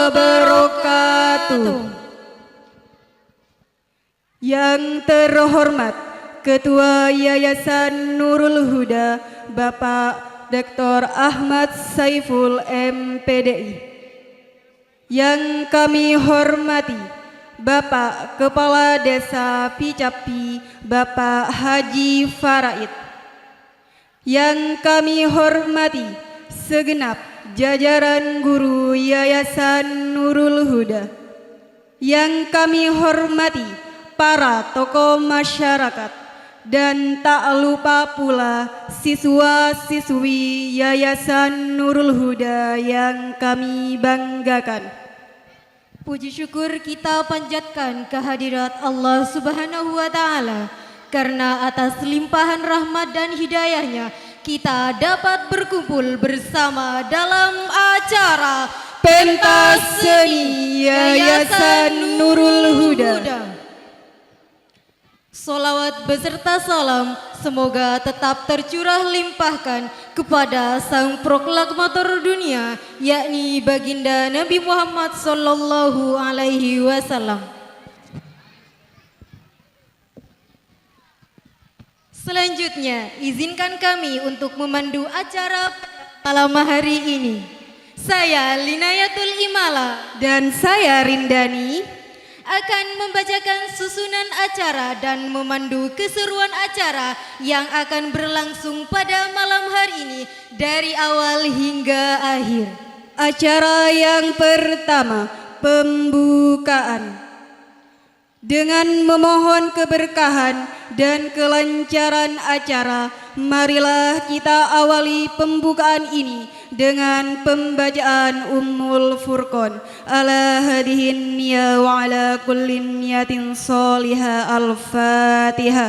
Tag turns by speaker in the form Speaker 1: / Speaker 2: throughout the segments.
Speaker 1: wabarakatuh. Yang terhormat Ketua Yayasan Nurul Huda Bapak Dr. Ahmad Saiful MPDI. Yang kami hormati Bapak Kepala Desa Picapi Bapak Haji Faraid. Yang kami hormati segenap jajaran guru Yayasan Nurul Huda. Yang kami hormati para tokoh masyarakat dan tak lupa pula siswa-siswi Yayasan Nurul Huda yang kami banggakan.
Speaker 2: Puji syukur kita panjatkan kehadirat Allah Subhanahu wa Ta'ala, karena atas limpahan rahmat dan hidayahnya kita dapat berkumpul bersama dalam acara
Speaker 1: Pentas Seni Yayasan Nurul Huda.
Speaker 2: Solawat beserta salam semoga tetap tercurah limpahkan kepada sang proklamator dunia, yakni baginda Nabi Muhammad sallallahu alaihi wasallam. Selanjutnya, izinkan kami untuk memandu acara malam hari ini. Saya Linayatul Imala
Speaker 1: dan saya Rindani
Speaker 2: akan membacakan susunan acara dan memandu keseruan acara yang akan berlangsung pada malam hari ini dari awal hingga akhir.
Speaker 1: Acara yang pertama, pembukaan. Dengan memohon keberkahan dan kelancaran acara, marilah kita awali pembukaan ini dengan pembacaan Ummul Furqan. Ala hadihin ya wa ala kullin niyatin salihah. Al-Fatihah.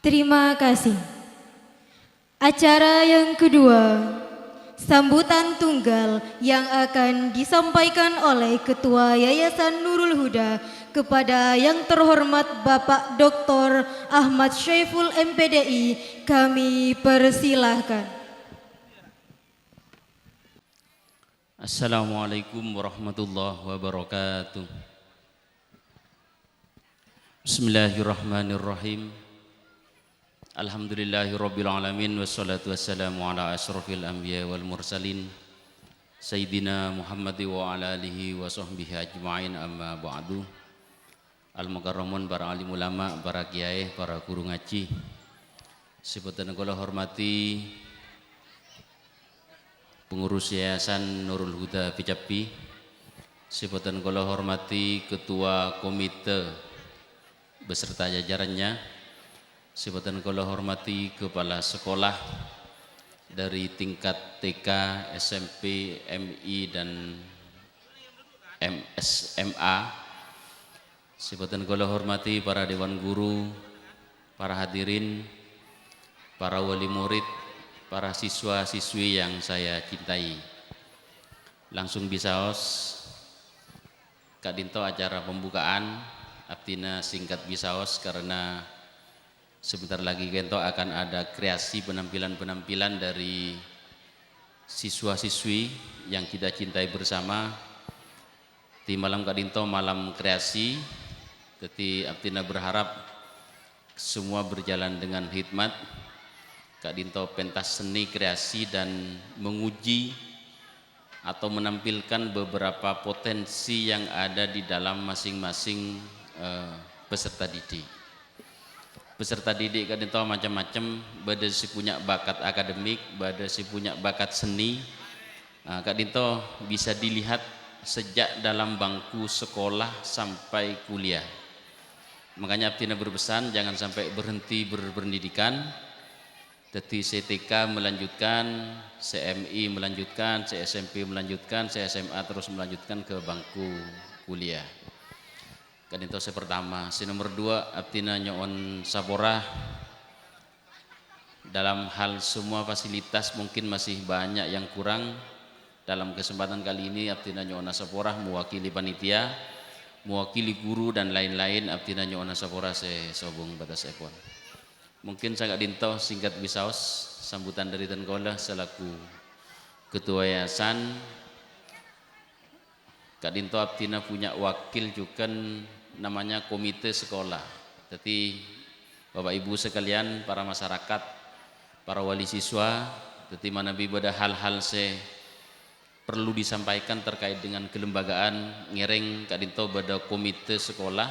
Speaker 2: Terima kasih. Acara yang kedua, sambutan tunggal yang akan disampaikan oleh Ketua Yayasan Nurul Huda kepada yang terhormat Bapak Dr. Ahmad Saiful MPDI, kami persilahkan.
Speaker 3: Assalamualaikum warahmatullahi wabarakatuh. Bismillahirrahmanirrahim. Alhamdulillahirabbil alamin wassalatu wassalamu ala asyrafil anbiya wal mursalin sayyidina Muhammad wa ala alihi wa sahbihi ajma'in, amma ba'du. Al-mukarramun, para alim ulama, para kiai, para guru ngaji, sebutan kula hormati pengurus Yayasan Nurul Huda Picapi, sebutan kula hormati ketua komite beserta jajarannya, sebutan kula hormati kepala sekolah dari tingkat TK, SMP, MI dan SMA. Sebutan kula hormati para dewan guru, para hadirin, para wali murid, para siswa-siswi yang saya cintai. Langsung bisaos Kak Dinto acara pembukaan, abdina singkat bisaos karena sebentar lagi Gento akan ada kreasi penampilan-penampilan dari siswa-siswi yang kita cintai bersama. Di malam Kak Dinto malam kreasi, jadi abdina berharap semua berjalan dengan hikmat. Kak Dinto pentas seni kreasi dan menguji atau menampilkan beberapa potensi yang ada di dalam masing-masing peserta didik. Peserta didik Kak Dinto macam-macam, bada si punya bakat akademik, bada si punya bakat seni. Kak Dinto bisa dilihat sejak dalam bangku sekolah sampai kuliah. Makanya abdina berpesan jangan sampai berhenti berpendidikan. Jadi CTK melanjutkan, CMI melanjutkan, CSMP melanjutkan, CSMA terus melanjutkan ke bangku kuliah. Kan itu saya pertama. Si nomor dua, abdina nyoon saborah dalam hal semua fasilitas mungkin masih banyak yang kurang. Dalam kesempatan kali ini abdina nyoon saborah mewakili panitia mewakili guru dan lain-lain abdi nanyo ona sapora se sobong batas epon. Mungkin saya dinto singkat bisaos sambutan dari Tenggola selaku ketua yayasan. Kak Dinto abdina punya wakil juga namanya komite sekolah. Jadi Bapak Ibu sekalian, para masyarakat, para wali siswa, jadi mana bibada hal-hal perlu disampaikan terkait dengan kelembagaan ngereng Kak Dinto pada komite sekolah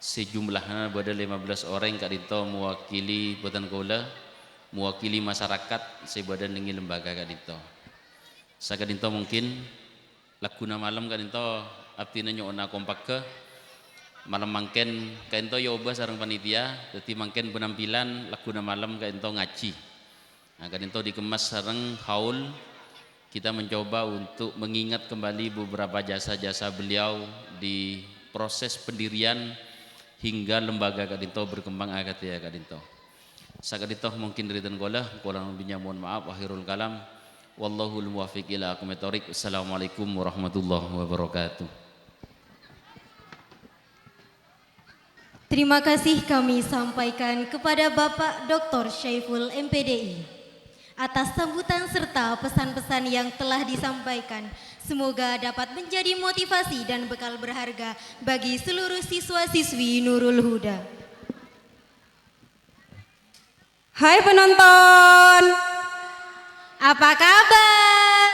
Speaker 3: sejumlahnya pada 15 orang Kak Dinto mewakili Botan Kola, mewakili masyarakat sebada dengan lembaga Kak Dinto. Saya Kak Dinto mungkin lakuna malam Kak Dinto abdina nyona kompak ke malam mangken Kak Dinto yoba sareng panitia, jadi mangken penampilan lakuna malam Kak Dinto ngaji. Nah, Kak Dinto dikemas sareng haul. Kita mencoba untuk mengingat kembali beberapa jasa-jasa beliau di proses pendirian hingga lembaga Kak Dinto berkembang agat ya Kak Dinto. Saya Kak Dinto mungkin dari Tenggola, kurang lebihnya mohon maaf. Akhirul kalam. Wallahul muwaffiq ila aqwamit thoriq. Assalamualaikum warahmatullahi wabarakatuh.
Speaker 2: Terima kasih kami sampaikan kepada Bapak Dr. Syaiful MPDI atas sambutan serta pesan-pesan yang telah disampaikan. Semoga dapat menjadi motivasi dan bekal berharga bagi seluruh siswa-siswi Nurul Huda.
Speaker 1: Hai penonton,
Speaker 2: Apa kabar?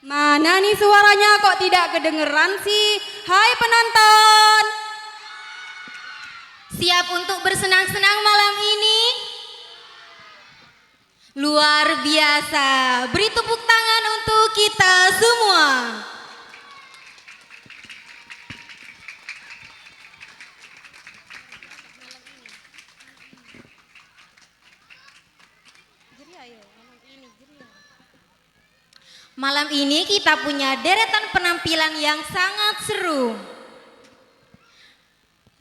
Speaker 1: mana nih suaranya kok tidak kedengeran sih? Hai penonton.
Speaker 2: Siap untuk bersenang-senang malam ini? Luar biasa. Beri tepuk tangan untuk kita semua. Malam ini kita punya deretan penampilan yang sangat seru.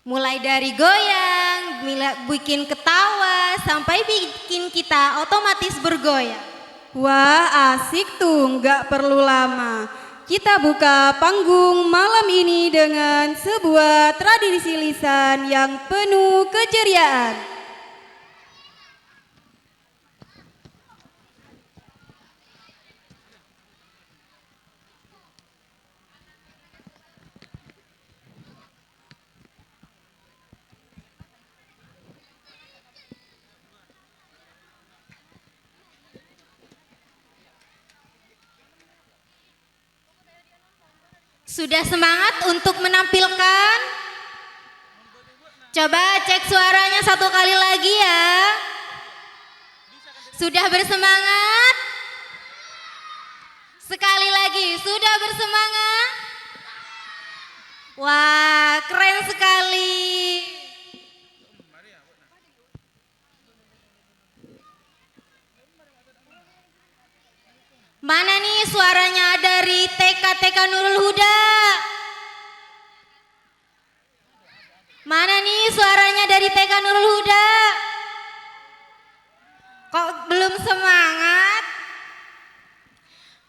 Speaker 2: Mulai dari goyang, bikin ketawa, sampai bikin kita otomatis bergoyang.
Speaker 1: Wah asik tuh, nggak perlu lama. Kita buka panggung malam ini dengan sebuah tradisi lisan yang penuh keceriaan.
Speaker 2: Sudah semangat untuk menampilkan? Coba cek suaranya satu kali lagi ya. Sudah bersemangat? Sekali lagi, sudah bersemangat? Wah, keren sekali. Mana nih suaranya dari TK Nurul Huda? Mana nih suaranya dari TK Nurul Huda? Kok belum semangat?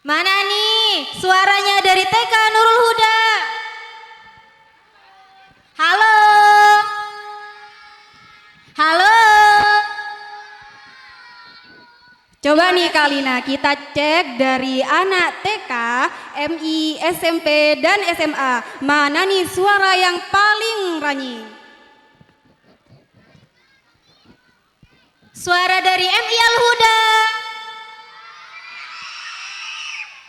Speaker 2: Mana nih suaranya dari TK Nurul Huda? Halo? Halo?
Speaker 1: Coba nih Kalina kita cek dari anak TK, MI, SMP, dan SMA. Mana nih suara yang paling ranyi?
Speaker 2: Suara dari MI Al-Huda.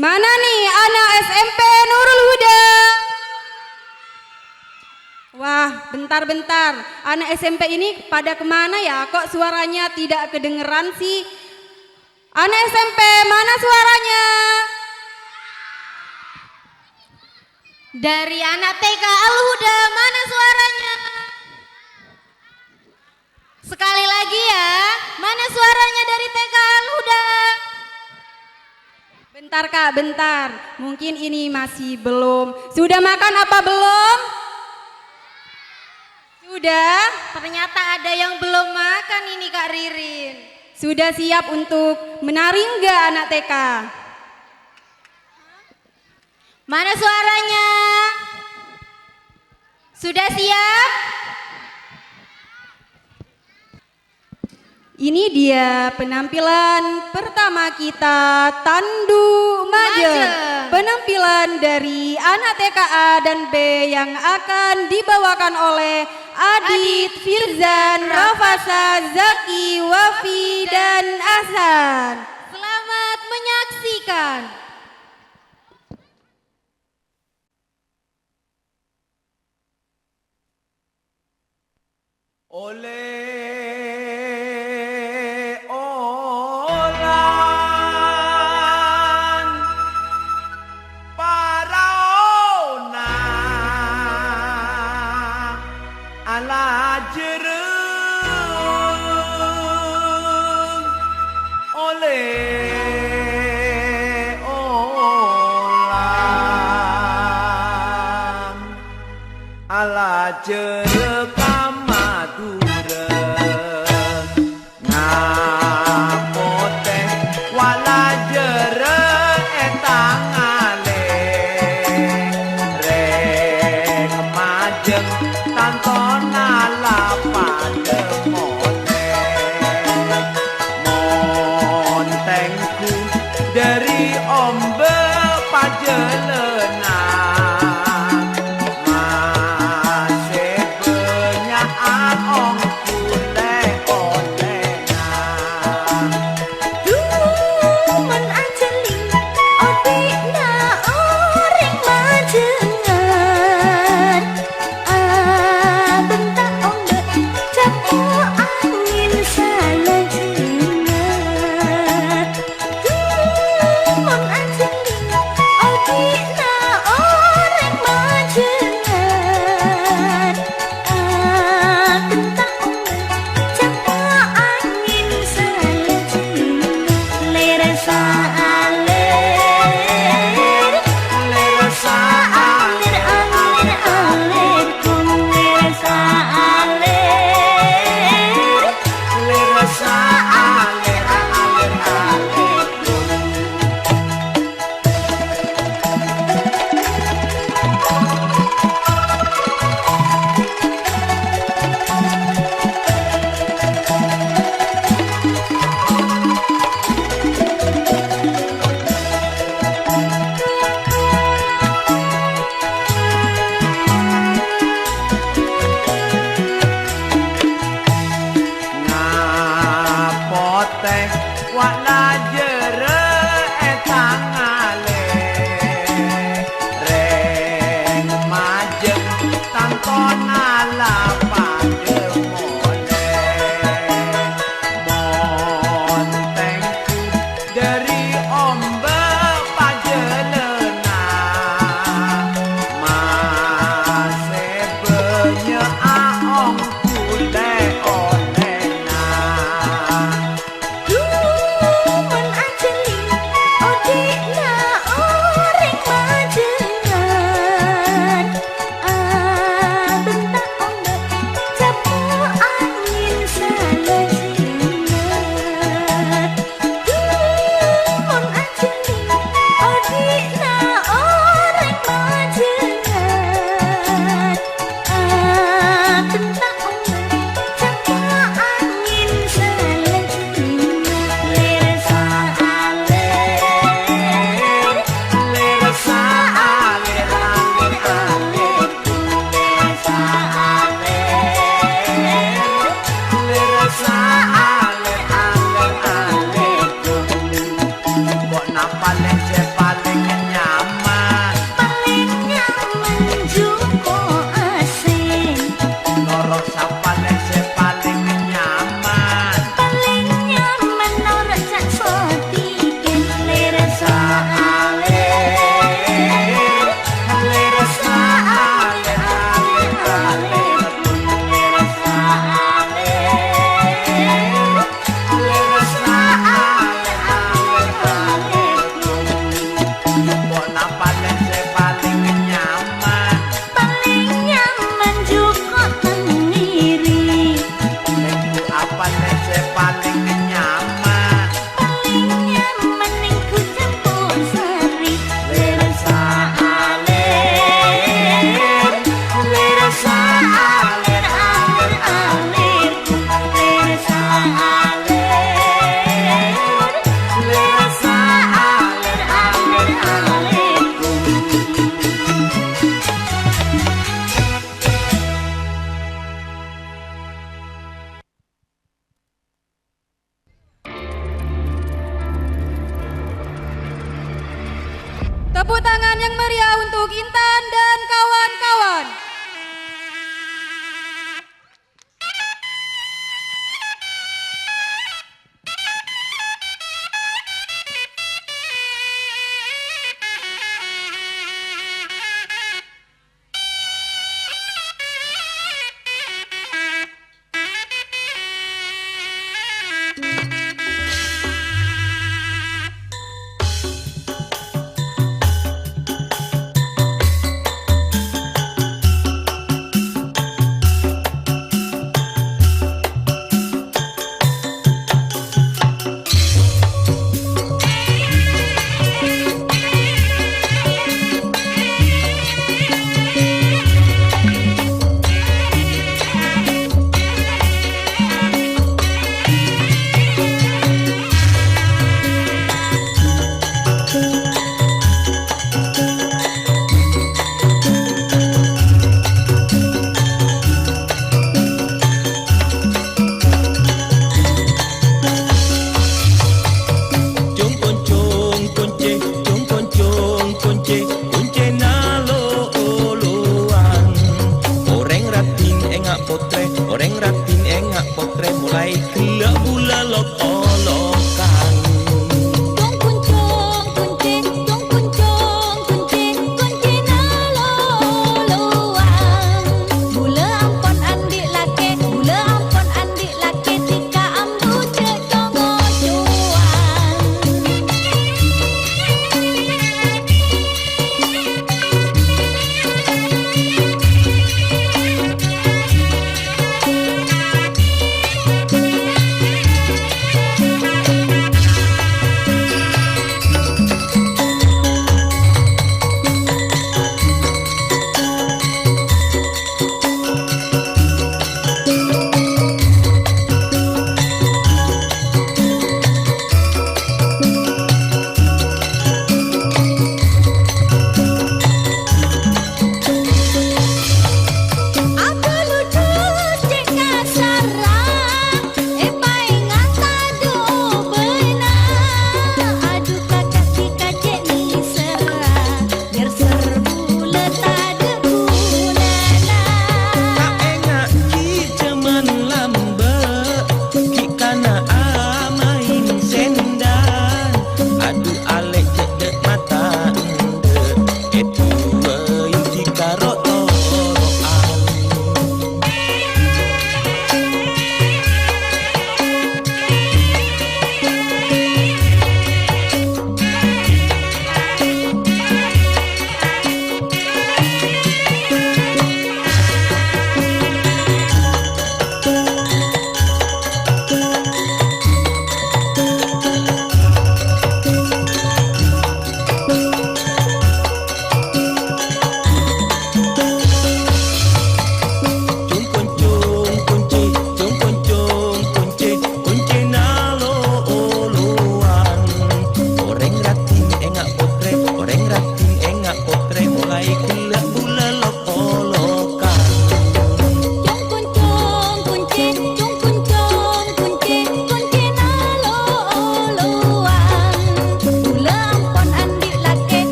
Speaker 1: Mana nih anak SMP Nurul Huda? Wah bentar-bentar, anak SMP ini pada kemana ya? Kok suaranya tidak kedengeran sih? Anak SMP, mana suaranya?
Speaker 2: Dari anak TK Al-Huda, mana suaranya? Sekali lagi ya, mana suaranya dari TK Al-Huda?
Speaker 1: Bentar Kak, bentar. Mungkin ini masih belum. Sudah makan apa belum? Sudah?
Speaker 2: Ternyata ada yang belum makan ini Kak Ririn.
Speaker 1: Sudah siap untuk menari enggak anak TK?
Speaker 2: Mana suaranya? Sudah siap?
Speaker 1: Ini dia penampilan pertama kita, Tandu Majeng. Penampilan dari anak TKA dan B yang akan dibawakan oleh Adit, Firzan, Rafasa, Zaki, Wafi, dan Ahsan.
Speaker 2: Selamat menyaksikan.
Speaker 4: Olan paraona ala jereng oleh olan ala jereng dari ombe pajelena masih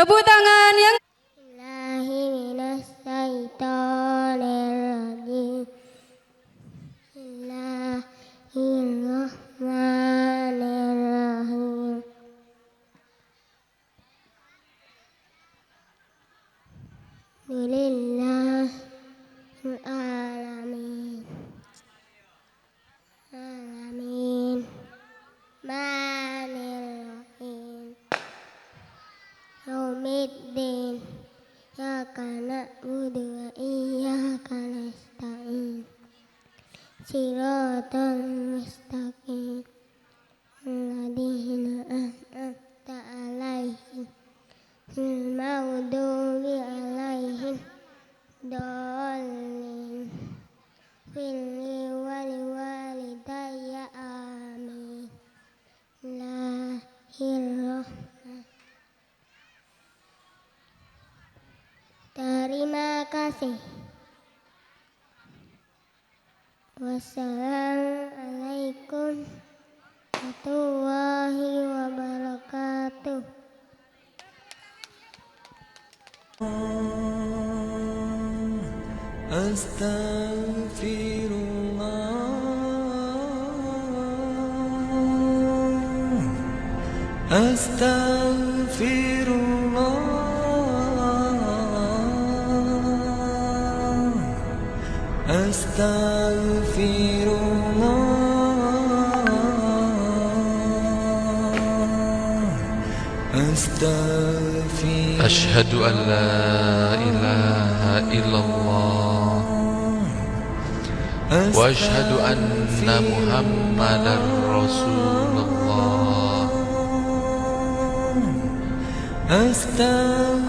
Speaker 1: Tepuk tangan yang
Speaker 5: Billahi minasyaitonirrajim. Bismillahirrahmanirrahim. Lillahil alamin. Alamin. Manirrahim. Yaumiddin. Iyyaka na'budu wa iyyaka nasta'in. Shiratal mustaqim. Alladzina an'amta 'alaihim ghairil maghdubi 'alaihim dhalin. Firli walidayya amin. Bismillahirrahmanirrahim. Terima kasih. Wassalamualaikum warahmatullahi wabarakatuh.
Speaker 4: Astaghfirullah, astaghfirullah, astaghfirullah, astaghfirullah.
Speaker 6: Asyhadu an la ilaha illallah wa asyhadu anna Muhammadar Rasulullah.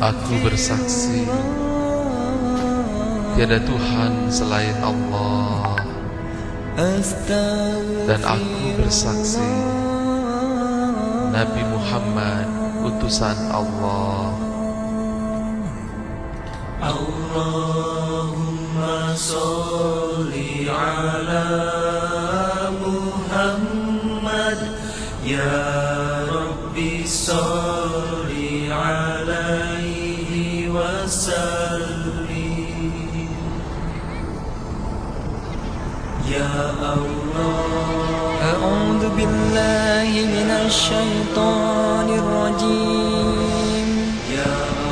Speaker 6: Aku bersaksi tiada Tuhan selain Allah, dan aku bersaksi Nabi Muhammad utusan Allah.
Speaker 4: Allahumma sholli ala Muhammad, ya Rabbi sholli alaihi wasallim. Ya Allah, a'udzu billahi minasy syaithanir rajim.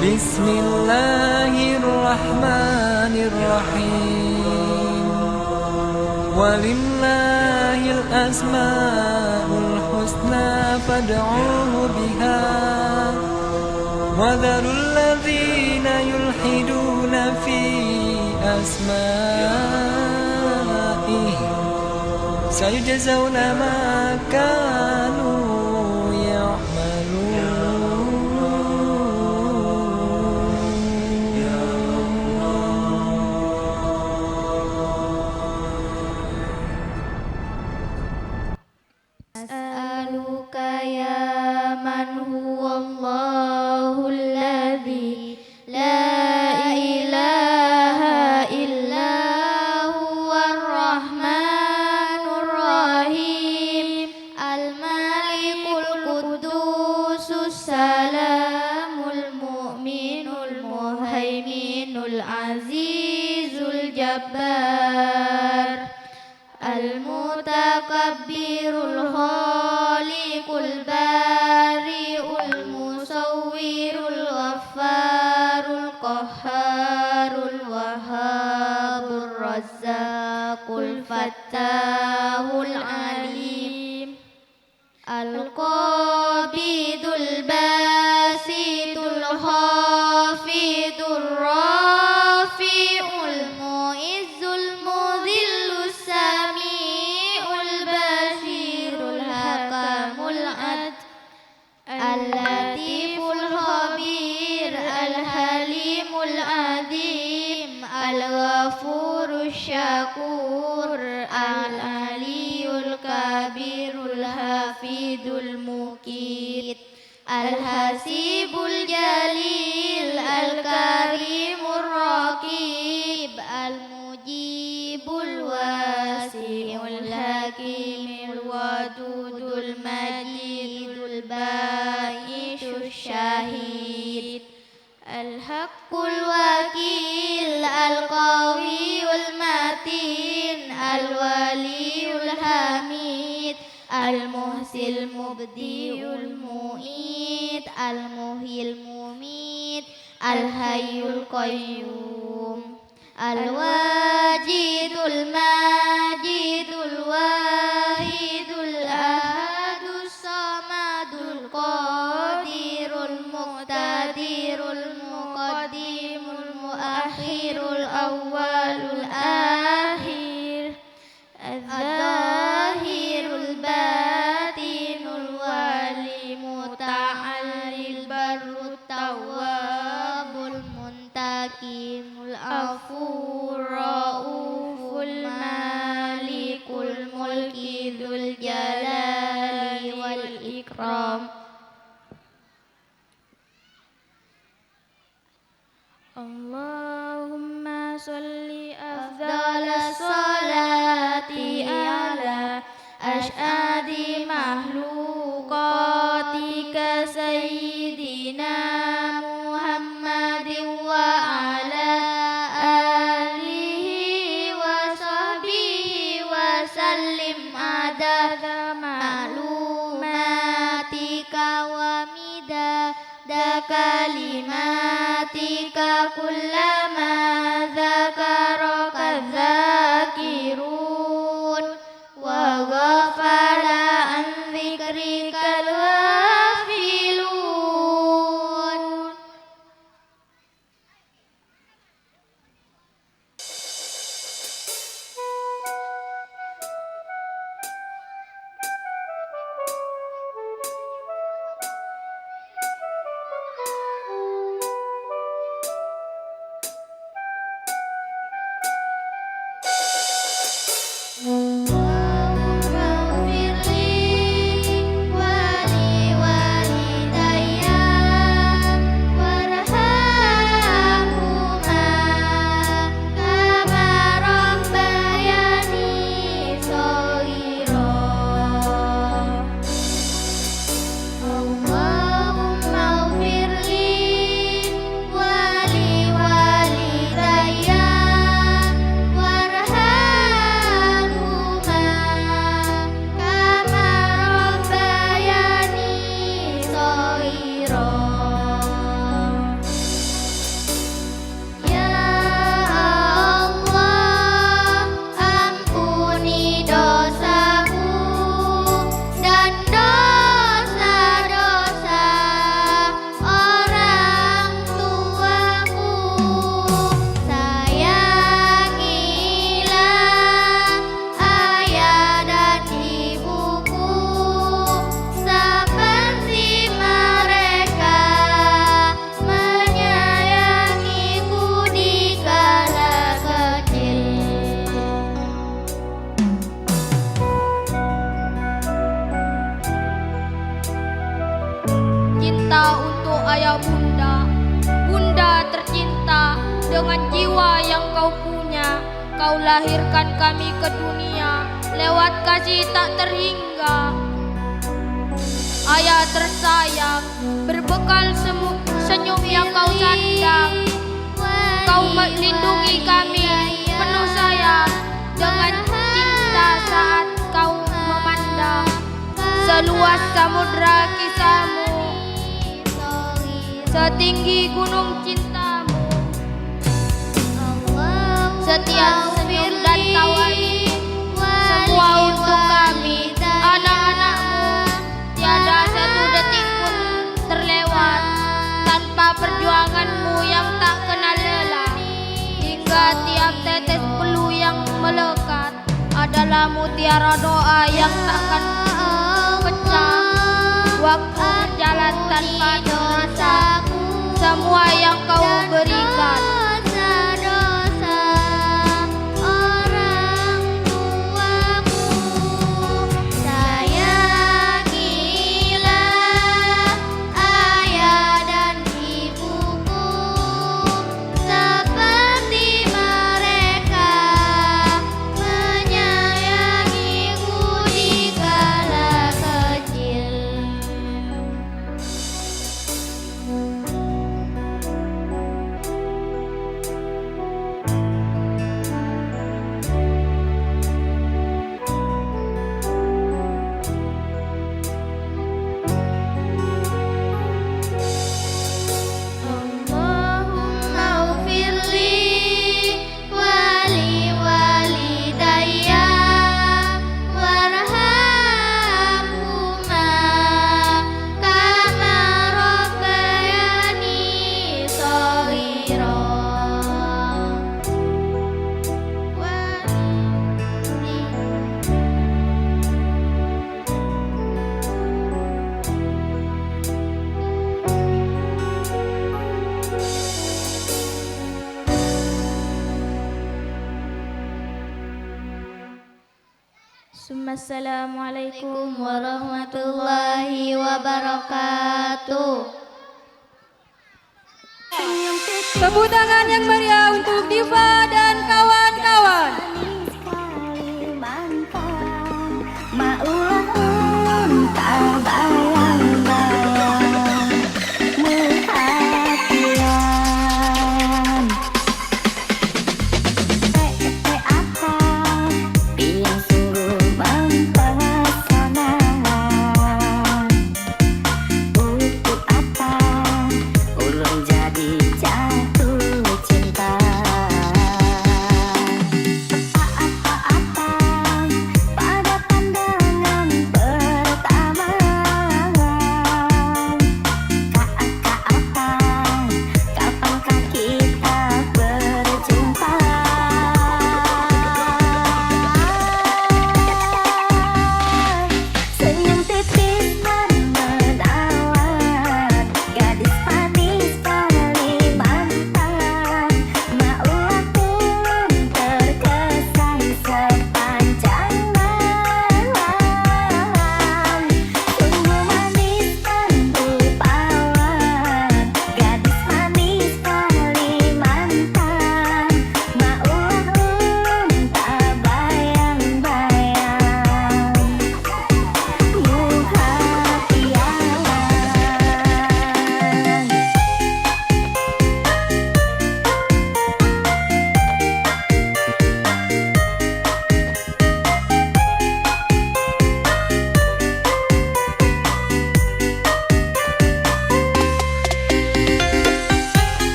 Speaker 4: Bismillahirrahmanirrahim. Walillahil asmaul husna fad'uhu biha. Wadharul ladzina yulhiduna fi asma'ihi. Sayujazawna ma kanu ya'malun.
Speaker 5: As'aluka ya man huwallahu alladhi la ilaha illa huwar rahmanur rahim. Al-malikul qudusus salamul mu'minul muhaiminul azizul jabbar. Al-mutakabbirul khaliqul bari'ul musawwirul ghaffarul qahharul wahhabur razzaqul fattahul alim. Al-qabidul basitul khafidul rafi'ul mu'izzul mudhillus sami'ul basirul hakamul ad. Al-latiful khabir al-halimul adim. Al-ghafurus syakur al-aliyul kabirul hafidul mukit. Al-hasibul jalil al-karimur raqib. Al-mujibul wasi'ul hakimul wadudul majidul ba'isyus syahid. Al-Muhsil Mubdiul Mu'id Al-Muhyil Mumit Al-Hayyul Qayyum Al-Wajidul Majidul Wahidul Ahadus Samadul Qadirul Muqtadirul Muqaddimul Muakhirul Awwalul Akhir Az-Zahirul Batinul Wali Muta'allil Barrut Tawwabul Muntakimul Afur Rauful Malikul Mulki Dzul Jalali wal Ikram. Allahumma sholli afdhalas salati ala asyadi makhluqatika sayyidina Muhammadin wa ala alihi wa sahbihi wa sallim adada ma'lumatika wa midada kalimatika kullama dzakaraka dzakirun wa ghafala an dzikrikal ghafilun.
Speaker 7: ayah bunda. Bunda tercinta, dengan jiwa yang kau punya, kau lahirkan kami ke dunia lewat kasih tak terhingga. Ayah tersayang, berbekal senyum yang kau sandang, kau melindungi kami penuh sayang dengan cinta saat kau memandang seluas samudra kisahmu, setinggi gunung cintamu. Setiap senyum dan tawa ini semua untuk kami, anak-anakmu. Tiada satu detik pun terlewat tanpa perjuanganmu yang tak kenal lelah. Hingga tiap tetes bulu yang melekat adalah mutiara doa yang takkan pecah. Waktu berjalan tanpa terasa semua yang kau berikan.
Speaker 5: Assalamualaikum warahmatullahi wabarakatuh.
Speaker 1: Tepuk tangan yang meriah untuk Diva dan kawan-kawan.
Speaker 8: Ulun jadi jatuh cinta.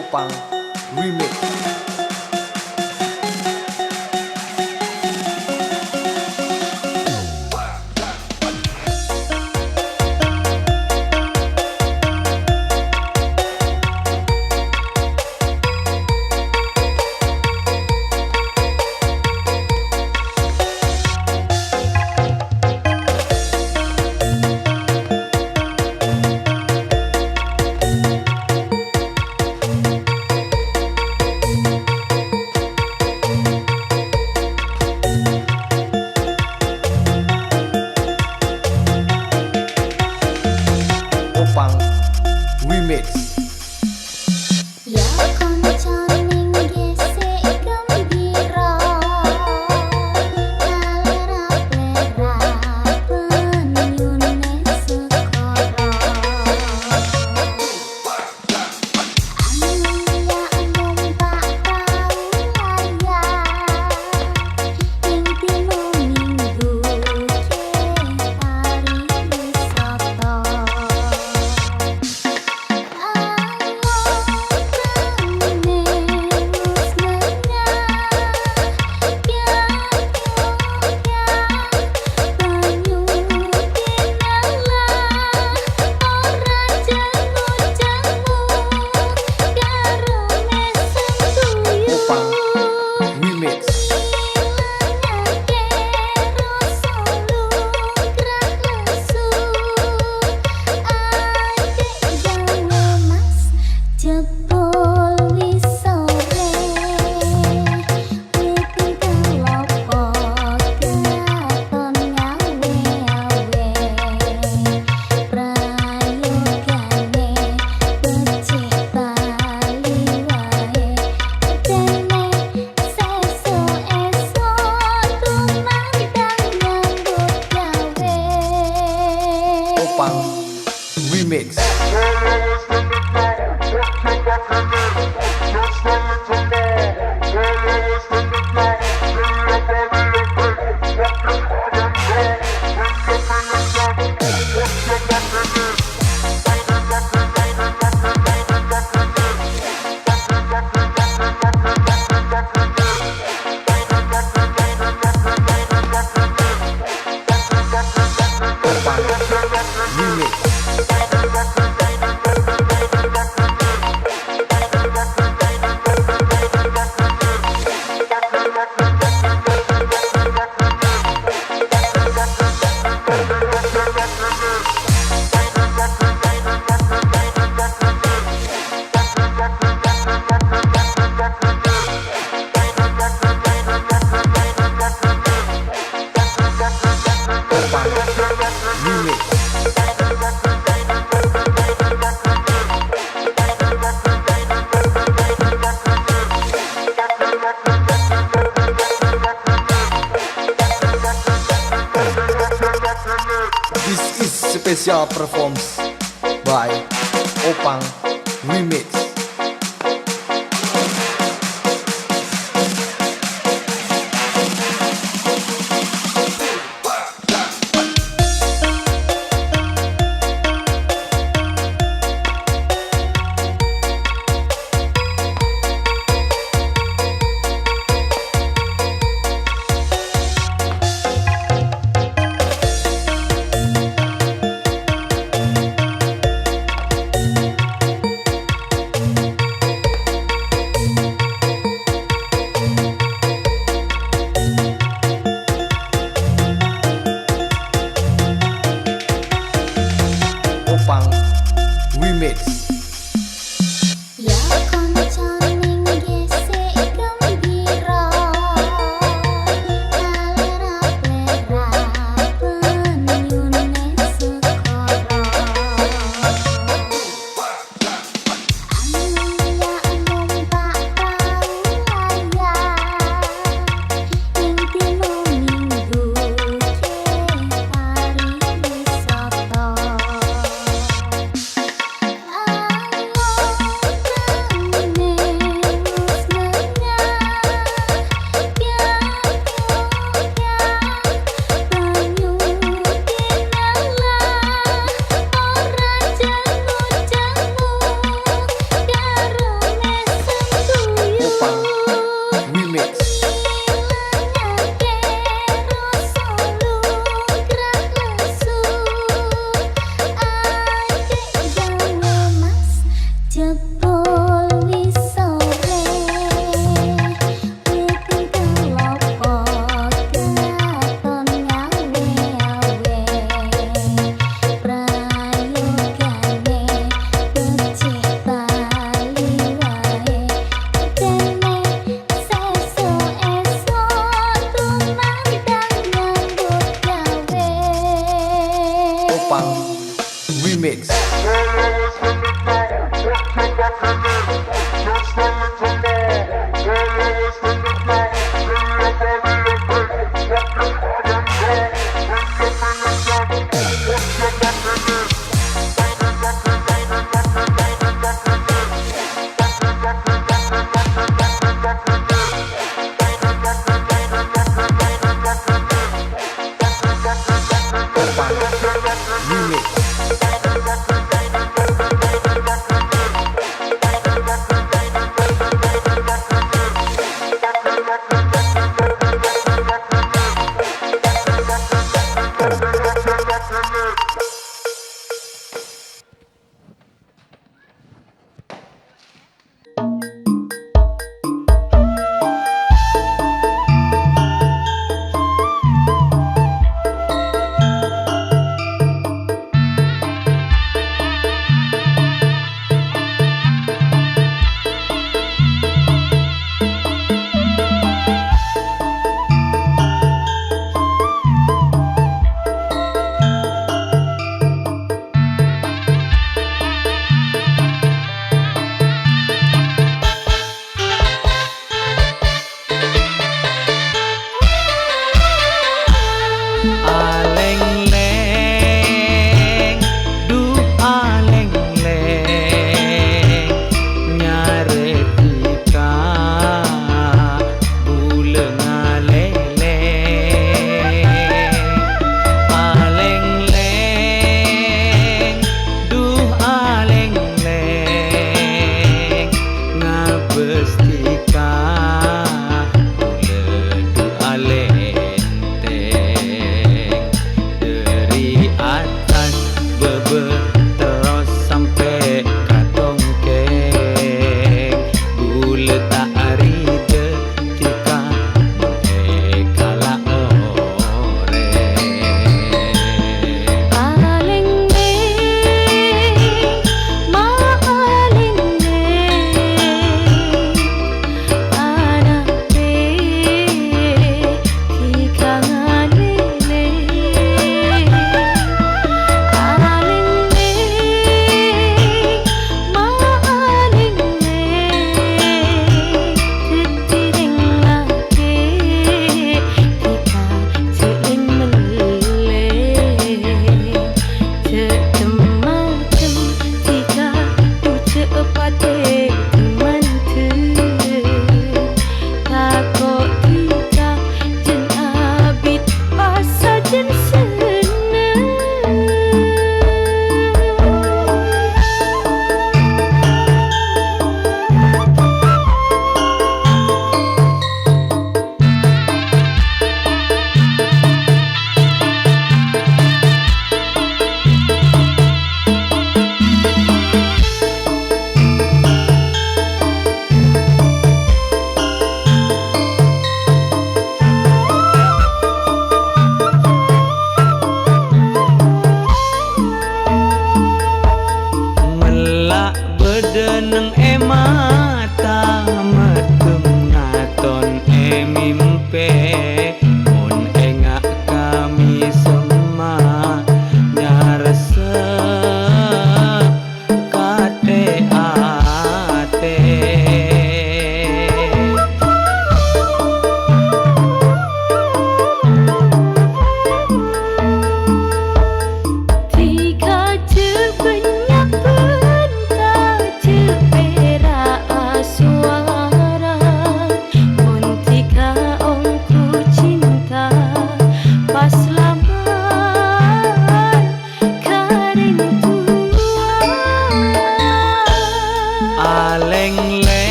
Speaker 4: Opang Remix. Opang Remix.
Speaker 5: Ya konconing gesek gembira, kalera-plera penyune sekara. Anulia numpak praulaya, ing dino Minggu ke pariwisata.
Speaker 4: Opang Remix.
Speaker 5: Jebul wis sore, wit kelopo katon ngawe-awe, prayogane becik bali wae, dene sesuk-esuk tumandang nyambut gawe.
Speaker 4: Opang Remix. Opang Remix. Opang Remix. This is special performance by Opang Remix. Opang Remix. Opang Remix.
Speaker 8: Aleng-leng, duh aleng-leng, nyaretika buleng aleleng. Aleng-leng, duh aleng-leng, ngabestika buleng duh alenteng.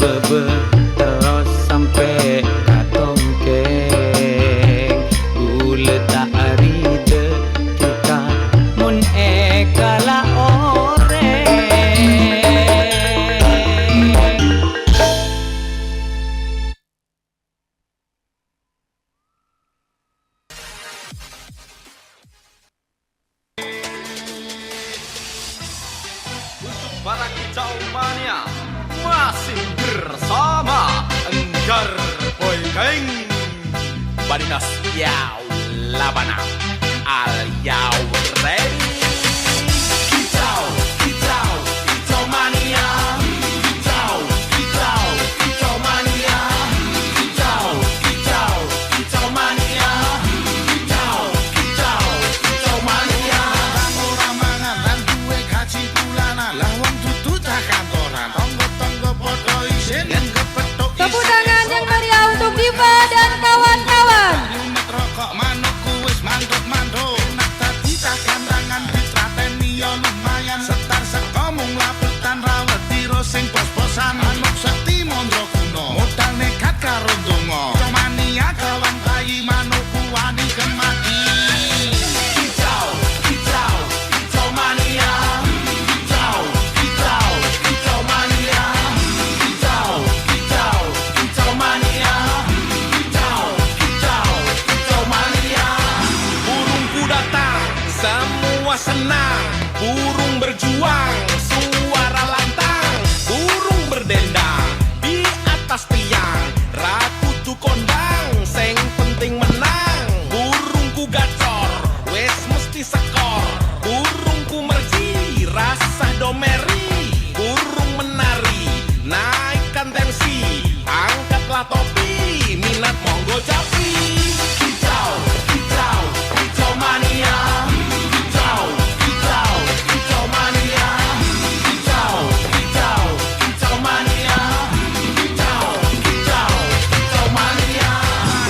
Speaker 8: bebe terus sampai katongkeng gula tak aride kita mun ekala oreng.
Speaker 9: Para kicau mania masih bersama Enggar Boy Geng Badinas Yau Labana Al Yau Ready Kicau, kicau, kicau mania Kicau, kicau, kicau mania Kicau, kicau, kicau mania Kicau, kicau, kicau mania
Speaker 10: Orang mangan lan duwe gaji bulanan lah wong dudu tak kantoran tonggo-tonggo podo isin yen kepethuk
Speaker 1: Tepuk tangan yang meriah untuk Diva dan kawan-kawan.
Speaker 10: Umet rokok manukku wis manduk-manduk nak dadi tak kandangan ditrateni yo lumayan setar seko mung laputan rawetiro sing bos-bosan manuk sekti mondro kuno modal nekat karo donga comania kawan bayi manukku wani kemati.
Speaker 9: Kicau, kicau, kicau mania Kicau, kicau, kicau mania Kicau, kicau, kicau mania Kicau, kicau, kicau mania Burungku datang, semua senang Burung berjuang, suara lantang Burung berdendang, di atas tiang Ratu tu kondang, sing penting menang Burungku gacor, wes mesti sekor Burungku merji, rasa domeri Burung menari, naikkan tensi Angkatlah topi, minat monggo japi Kicau, kicau, kicau mania Kicau, kicau, kicau mania Kicau, kicau, kicau mania Kicau, kicau, kicau mania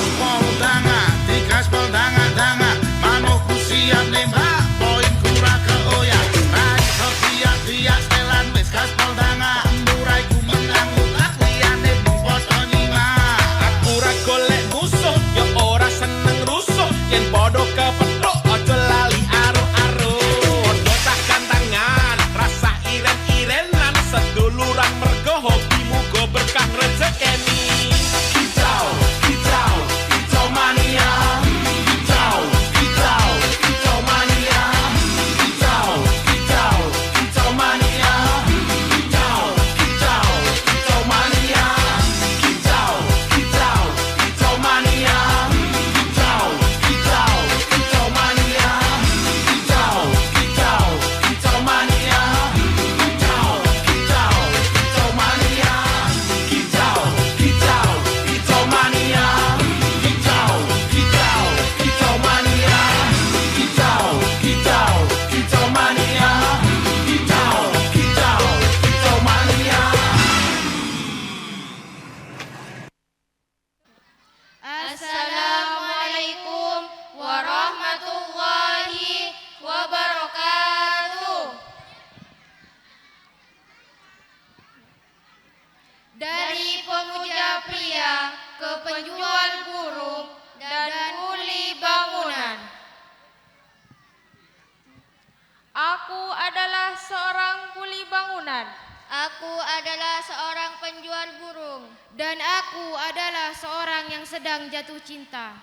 Speaker 10: Gaspol danga, di gaspol danga-danga manukku siap nembak poin kura keoyak rai sopiak-piak setelan wis gaspol danga muraiku menang mutlak liyane podo nyimak.
Speaker 9: Aku ra golek musuh, yo ora seneng rusuh Yen podo kepethuk, ojo lali aro-aro Ojo cahkan tangan, rasa iren-irenan Seduluran mergo hobimu go berkah rezekeni Kicau, kicau, kicau mania Kicau, kicau, kicau mania Kicau, kicau, kicau mania Kicau, kicau, kicau mania Kicau, kicau, kicau mania Kicau, kicau, kicau mania Kicau, kicau, kicau mania Kicau, kicau, kicau mania Kicau, kicau, kicau mania Kicau, kicau, kicau mania Kicau, kicau, kicau mania Kicau, kicau, kicau mania
Speaker 7: Assalamualaikum warahmatullahi wabarakatuh. Dari pemuja pria ke penjual burung dan kuli bangunan. Aku adalah seorang kuli bangunan. Aku adalah seorang penjual burung. Dan aku adalah seorang yang sedang jatuh cinta.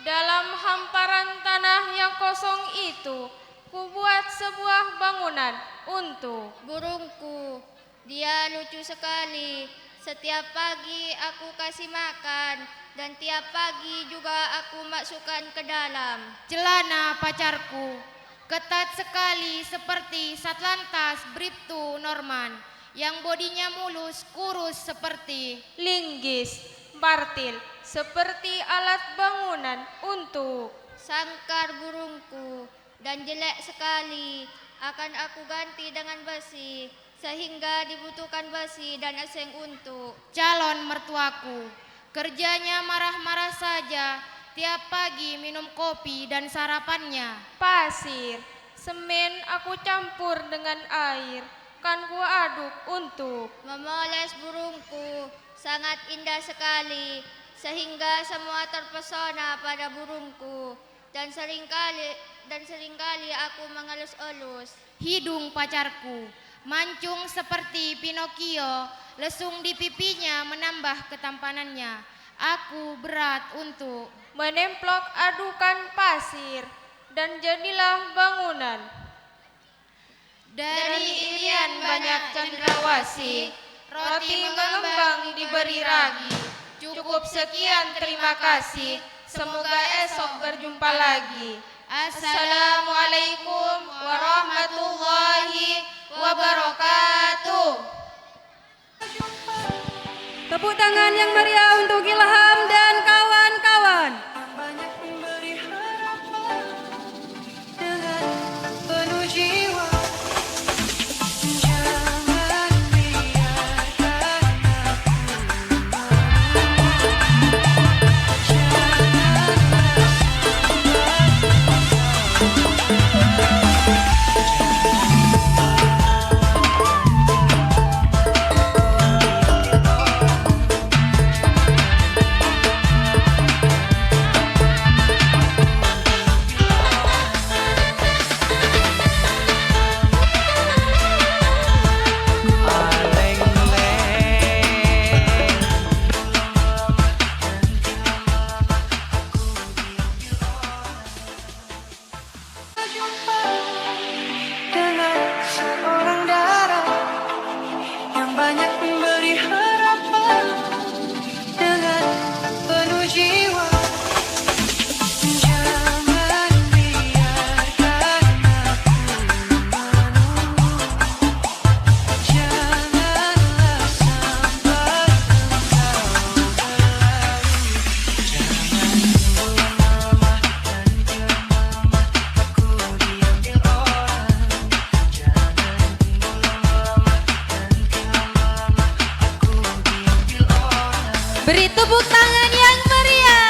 Speaker 7: Dalam hamparan tanah yang kosong itu, kubuat sebuah bangunan untuk burungku. Dia lucu sekali. Setiap pagi aku kasih makan dan tiap pagi juga aku masukkan ke dalam. Celana pacarku ketat sekali seperti Satlantas Bribtu Norman yang bodinya mulus kurus seperti linggis, martil seperti alat bangunan untuk sangkar burungku dan jelek sekali akan aku ganti dengan besi sehingga dibutuhkan besi dan eseng untuk calon mertuaku. Kerjanya marah-marah saja. Tiap pagi minum kopi dan sarapannya pasir. Semen aku campur dengan air. kan ku aduk untuk
Speaker 5: Memoles burungku sangat indah sekali, sehingga semua terpesona pada burungku. Dan seringkali aku mengelus-elus.
Speaker 7: hidung pacarku. Mancung seperti Pinocchio, lesung di pipinya menambah ketampanannya. Aku berat untuk menemplok adukan pasir dan jadilah bangunan. Dari irian banyak cendrawasih, roti mengembang diberi ragi. Cukup sekian, terima kasih. Semoga esok berjumpa lagi. Assalamualaikum warahmatullahi wabarakatuh.
Speaker 1: Tepuk tangan yang meriah untuk Ilham dan kawan-kawan. Beri tepuk tangan yang meriah.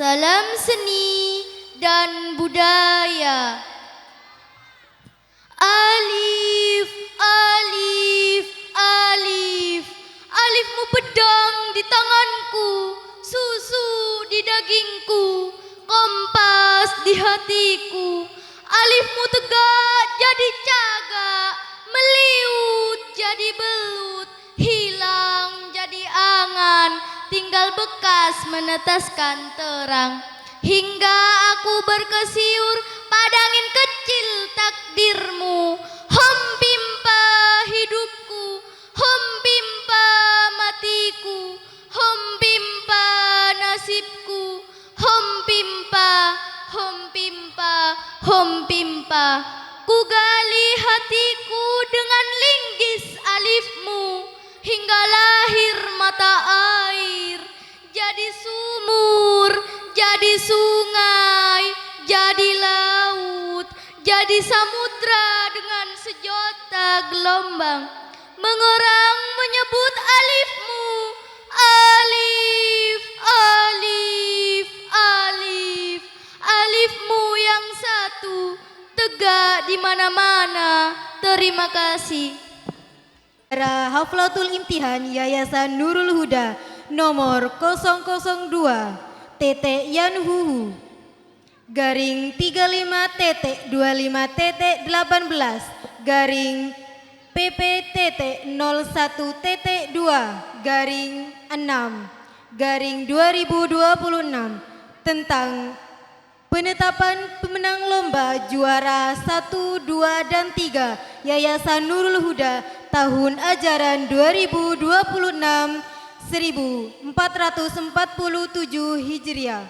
Speaker 5: Salam seni dan budaya. Alif, alif, alif. Alifmu pedang di tanganku, susu di dagingku, kompas di hatiku. Alifmu tegak jadi cagak, meliut jadi belut, hilang jadi angan, tinggal bekas menetaskan terang. Hingga aku berkesiur pada angin kecil takdirmu. Hom pimpa hidupku, hom pimpa matiku, hom pimpa nasibku, hom pimpa, hom pimpa, hom pimpa. Ku gali hatiku dengan linggis alifmu, hingga lahir mata air, jadi sumur, jadi sungai, jadi laut, jadi samudra dengan sejuta gelombang. Mengerang menyebut alifmu, alif, alif, alif. Alifmu yang satu, tegak di mana-mana. Terima kasih.
Speaker 2: Haflatul Imtihan Yayasan Nurul Huda nomor 002 Tete Yanhuhu garing 35.25.18 garing PP.01.2 garing 6 garing 2026 tentang penetapan pemenang lomba juara 1, 2, dan 3 Yayasan Nurul Huda tahun ajaran 2026-1447 Hijriah.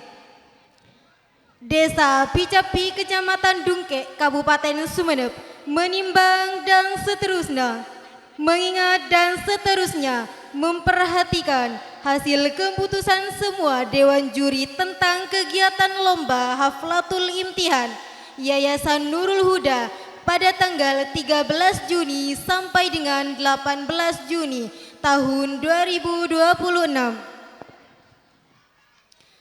Speaker 2: Desa Picapi, Kecamatan Dungkek, Kabupaten Sumeneb, menimbang dan seterusnya, mengingat dan seterusnya, memperhatikan hasil keputusan semua Dewan Juri tentang kegiatan lomba Haflatul Imtihan Yayasan Nurul Huda pada tanggal 13 Juni sampai dengan 18 Juni tahun 2026.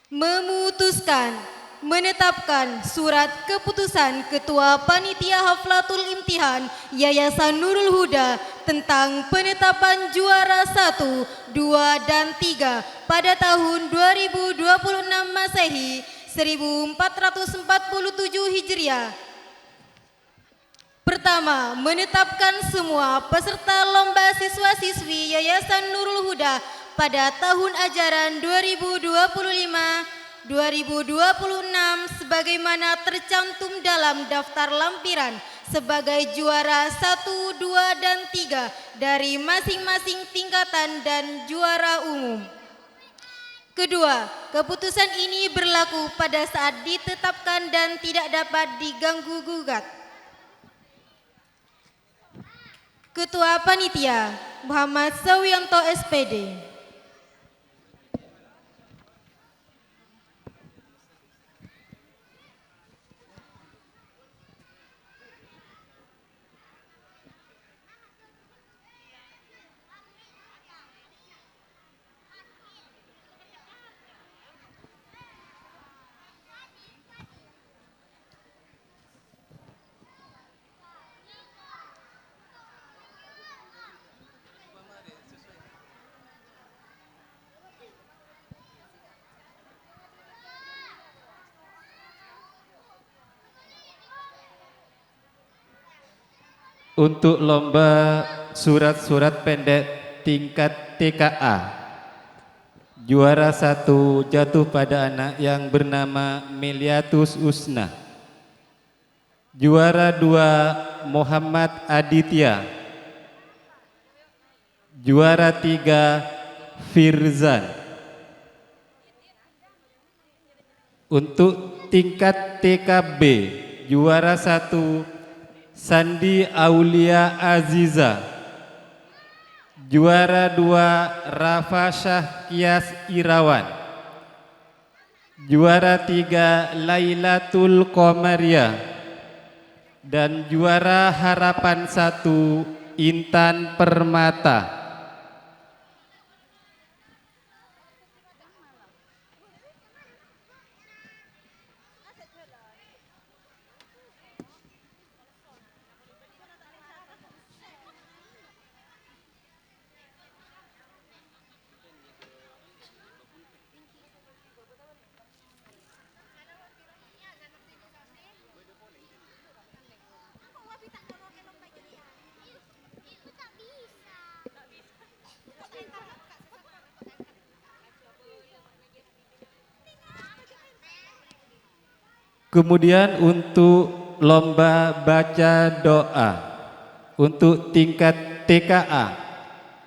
Speaker 2: Memutuskan menetapkan surat keputusan Ketua Panitia Haflatul Imtihan Yayasan Nurul Huda tentang penetapan juara 1, 2, dan 3 pada tahun 2026 Masehi 1447 Hijriah. Pertama, menetapkan semua peserta lomba siswa-siswi Yayasan Nurul Huda pada tahun ajaran 2025-2026 sebagaimana tercantum dalam daftar lampiran sebagai juara 1, 2, dan 3 dari masing-masing tingkatan dan juara umum. Kedua, keputusan ini berlaku pada saat ditetapkan dan tidak dapat diganggu-gugat. Ketua Panitia Muhammad Sawiyanto SPD.
Speaker 11: Untuk lomba surat-surat pendek tingkat TKA, juara 1 jatuh pada anak yang bernama Meliatus Usna. Juara 2 Muhammad Aditya. Juara 3 Firzan. Untuk tingkat TKB, juara 1 Sandi Aulia Aziza. Juara 2 Rafa Syahkias Irawan. Juara 3 Lailatul Qomaria. Dan juara harapan 1 Intan Permata. Kemudian untuk lomba baca doa untuk tingkat TKA,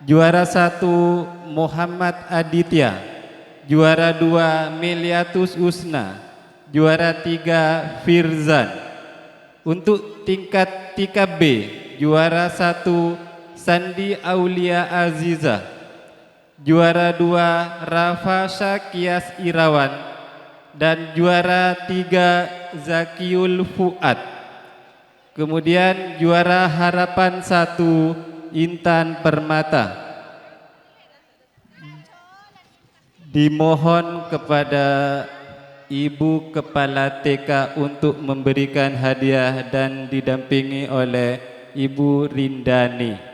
Speaker 11: juara 1 Muhammad Aditya, juara 2 Meliatus Usna, juara 3 Firzan. Untuk tingkat 3B, juara 1 Sandi Aulia Aziza, juara 2 Rafa Syakias Irawan, dan juara 3 Zakiul Fuad. Kemudian juara harapan 1 Intan Permata. Dimohon kepada Ibu Kepala TK untuk memberikan hadiah dan didampingi oleh Ibu Rindani.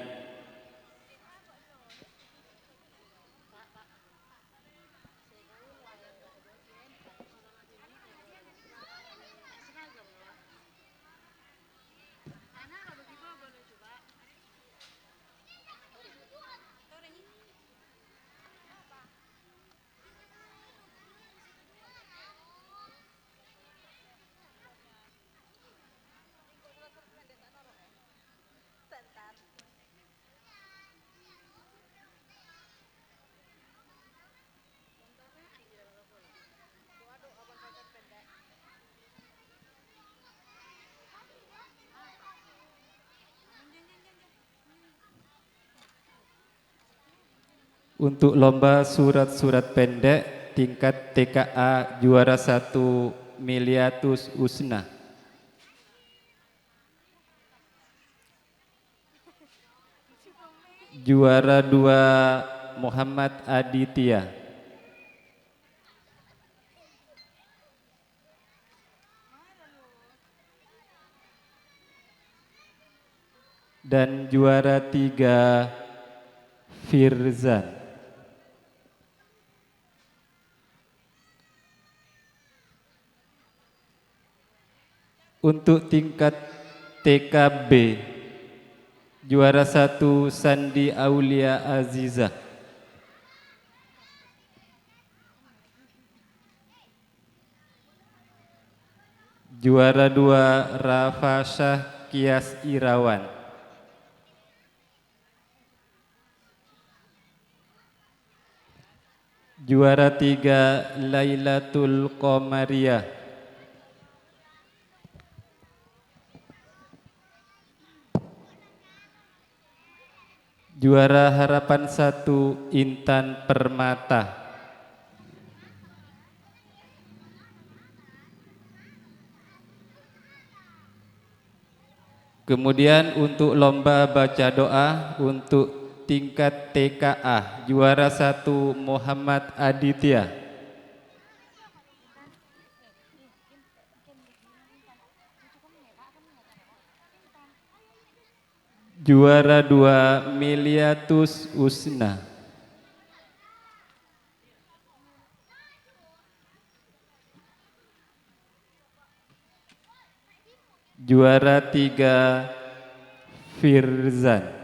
Speaker 11: Untuk lomba surat-surat pendek tingkat TKA, juara 1 Meliatus Usna, juara 2 Muhammad Aditya, dan juara 3 Firzan. Untuk tingkat TKB, juara 1 Sandi Aulia Aziza, juara 2 Rafa Syakias Irawan, juara 3 Lailatul Qomariyah, juara harapan 1 Intan Permata, kemudian untuk lomba baca doa untuk tingkat TKA, juara 1 Muhammad Aditya, juara 2 Meliatus Usna, juara 3 Firzan.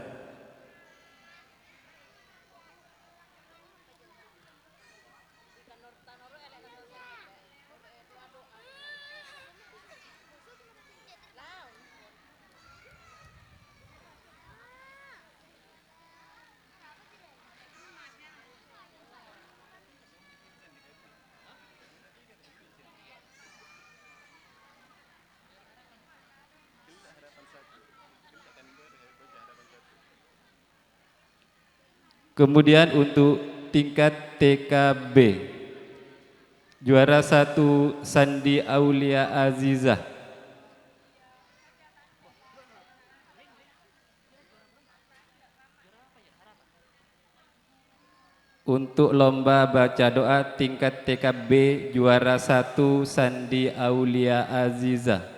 Speaker 11: Kemudian untuk tingkat TKB, juara 1 Sandi Aulia Azizah, untuk lomba baca doa tingkat TKB, juara 1 Sandi Aulia Azizah.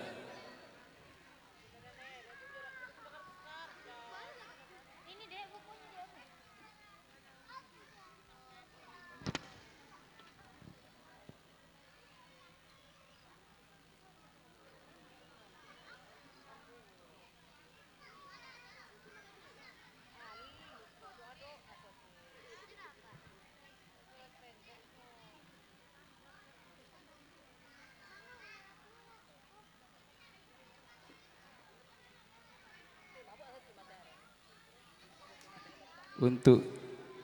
Speaker 11: Untuk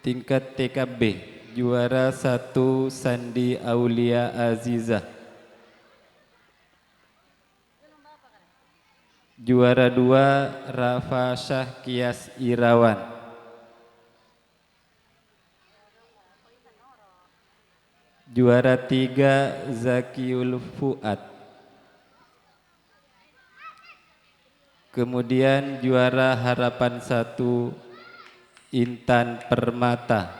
Speaker 11: tingkat TKB, juara 1 Sandi Aulia Azizah. Juara 2 Rafa Syahkias Irawan. Juara 3 Zakiul Fuad. Kemudian juara harapan 1 Intan Permata.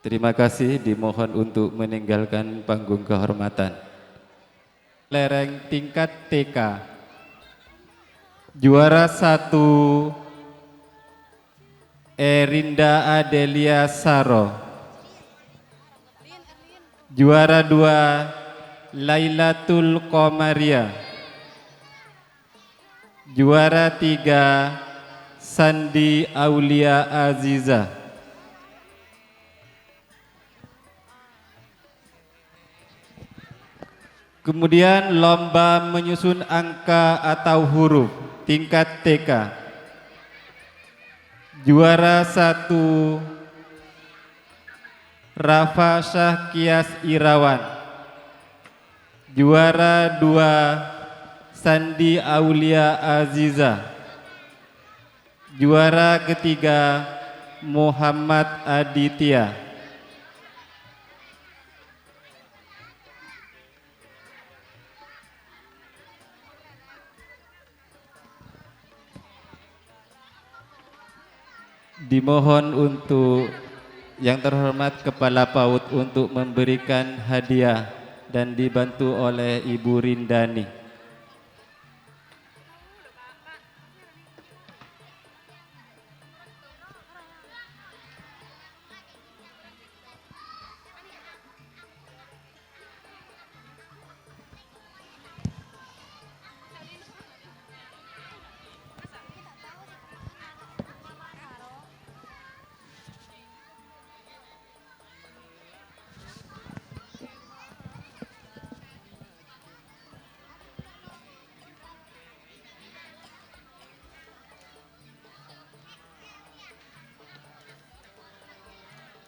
Speaker 11: Terima kasih, dimohon untuk meninggalkan panggung kehormatan. Lereng tingkat TK. Juara 1 Erinda Adelia Saro. Juara 2 Lailatul Qomaria. Juara 3 Sandi Aulia Azizah. Kemudian lomba menyusun angka atau huruf tingkat TK. Juara 1 Rafa Syahkias Irawan. Juara 2 Sandi Aulia Azizah. Juara ketiga Muhammad Aditya. Dimohon untuk yang terhormat Kepala PAUD untuk memberikan hadiah dan dibantu oleh Ibu Rindani.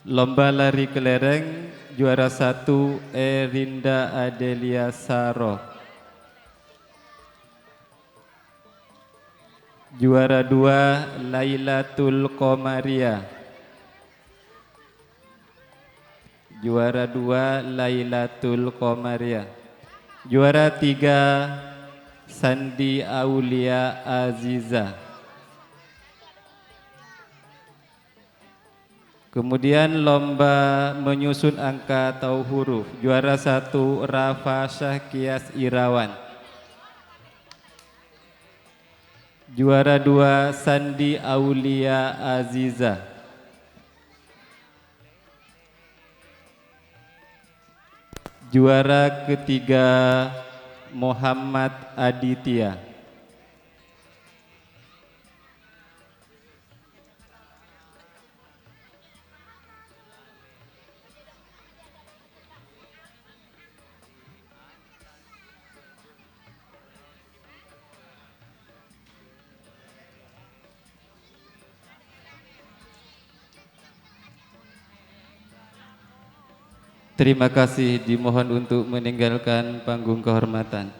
Speaker 11: Lomba lari kelereng, juara 1 Erinda Adelia Saro. Juara 2 Lailatul Qomaria. Juara 2 Lailatul Qomaria. Juara 3 Sandi Aulia Azizah. Kemudian lomba menyusun angka atau huruf. Juara 1 Rafa Syahkias Irawan. Juara 2 Sandi Aulia Azizah. Juara ketiga Muhammad Aditya. Terima kasih, dimohon untuk meninggalkan panggung kehormatan.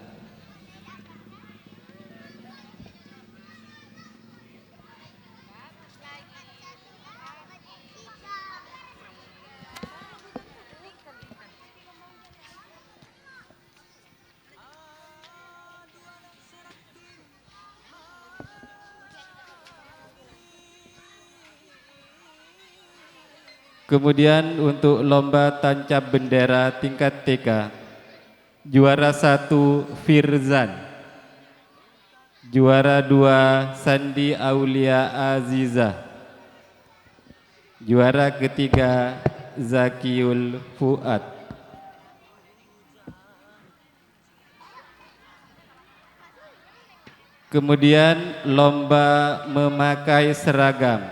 Speaker 11: Kemudian untuk lomba tancap bendera tingkat TK, juara 1 Firzan, juara 2 Sandi Aulia Aziza, juara ketiga Zakiul Fuad. Kemudian lomba memakai seragam,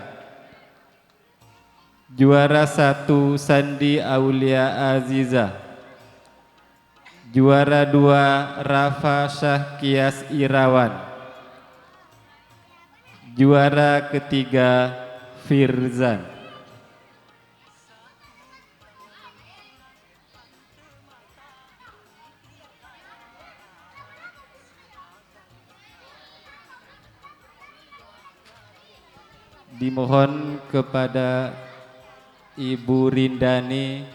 Speaker 11: juara 1 Sandi Aulia Aziza, juara 2 Rafa Syahkias Irawan, juara ketiga Firzan. Dimohon kepada Ibu Rindani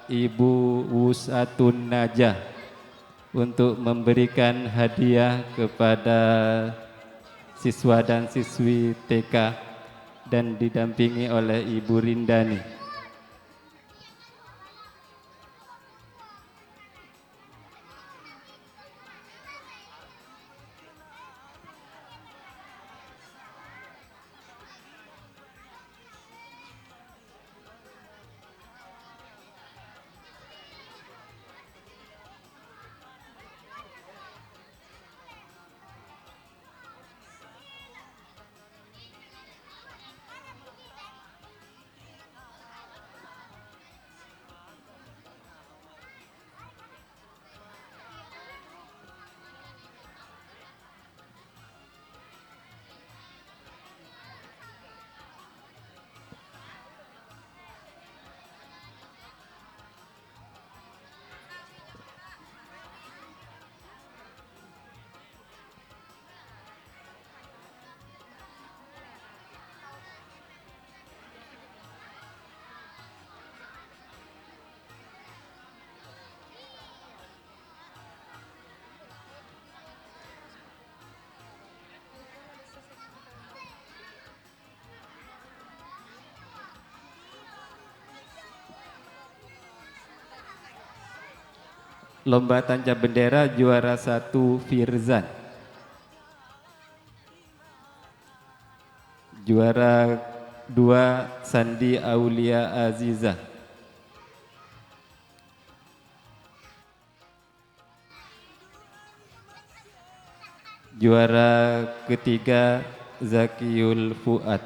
Speaker 11: Ibu Wusatun Najah untuk memberikan hadiah kepada siswa dan siswi TK dan didampingi oleh Ibu Rindani. Lomba tancap bendera juara 1 Firzan, juara 2 Sandi Aulia Aziza, juara ketiga Zakiul Fuad.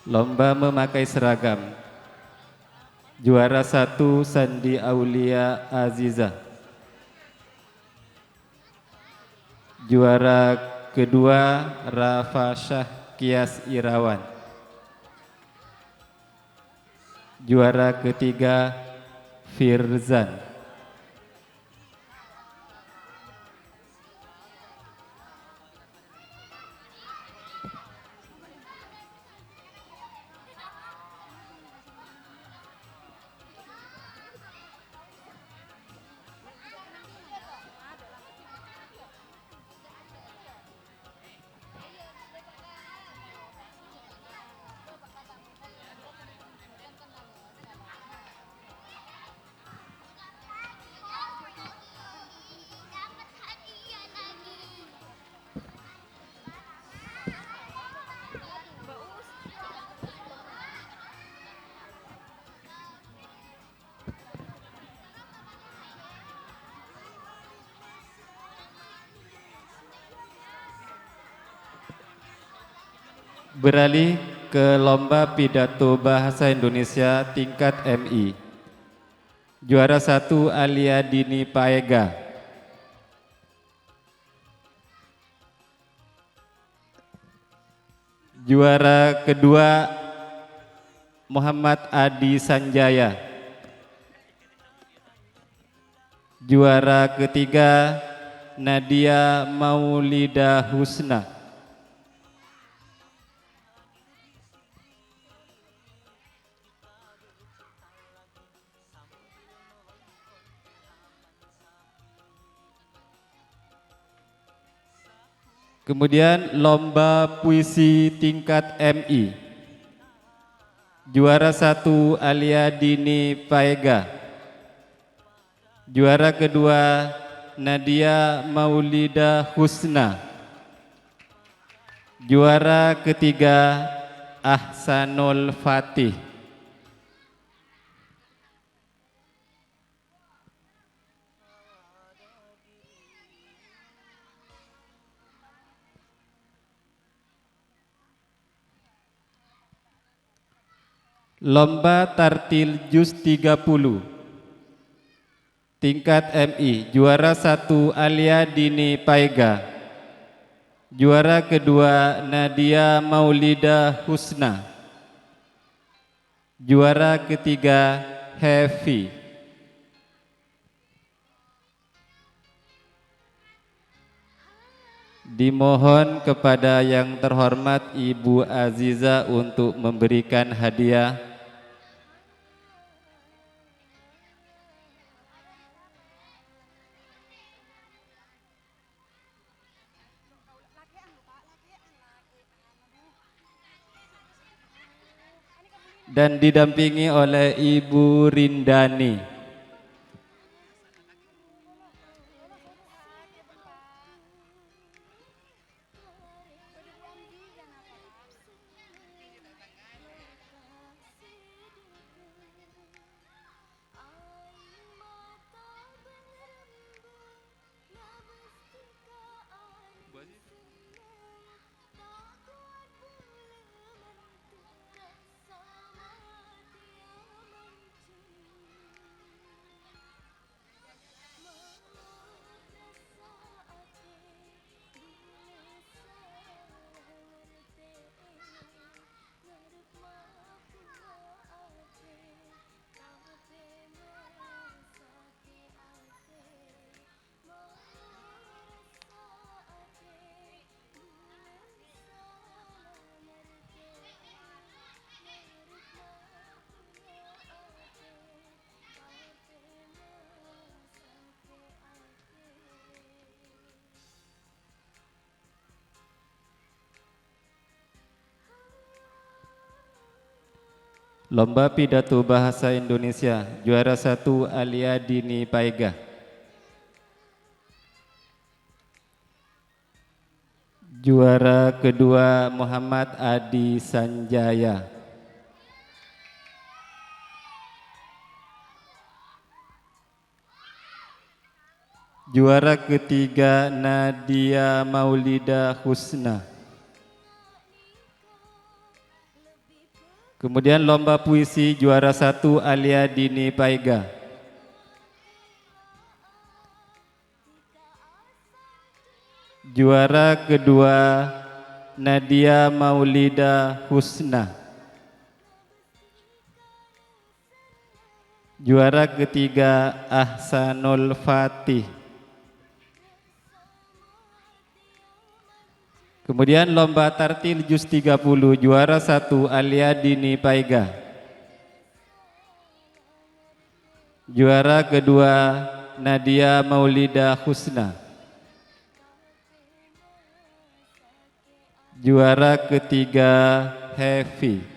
Speaker 11: Lomba memakai seragam, juara 1 Sandi Aulia Aziza, juara kedua Rafa Syahkias Irawan, juara ketiga Firzan. Beralih ke lomba pidato bahasa Indonesia tingkat MI. Juara 1 Alia Dini Paega. Juara kedua Muhammad Adi Sanjaya. Juara ketiga Nadia Maulida Husna. Kemudian lomba puisi tingkat MI. Juara 1 Alia Dini Paega. Juara kedua Nadia Maulida Husna. Juara ketiga Ahsanul Fatih. Lomba tartil juz 30 tingkat MI. Juara 1 Alia Dini Paega. Juara kedua Nadia Maulida Husna. Juara ketiga Hefi. Dimohon kepada yang terhormat Ibu Aziza untuk memberikan hadiah. Dan didampingi oleh Ibu Rindani. Lomba pidato bahasa Indonesia. Juara 1 Alia Dini Paega. Juara kedua Muhammad Adi Sanjaya. Juara ketiga Nadia Maulida Husna. Kemudian lomba puisi juara 1 Alia Dini Paega. Juara kedua Nadia Maulida Husna. Juara ketiga Ahsanul Fatih. Kemudian lomba tartil juz 30 juara 1 Alia Dini Paega. Juara kedua Nadia Maulida Husna. Juara ketiga Hefi.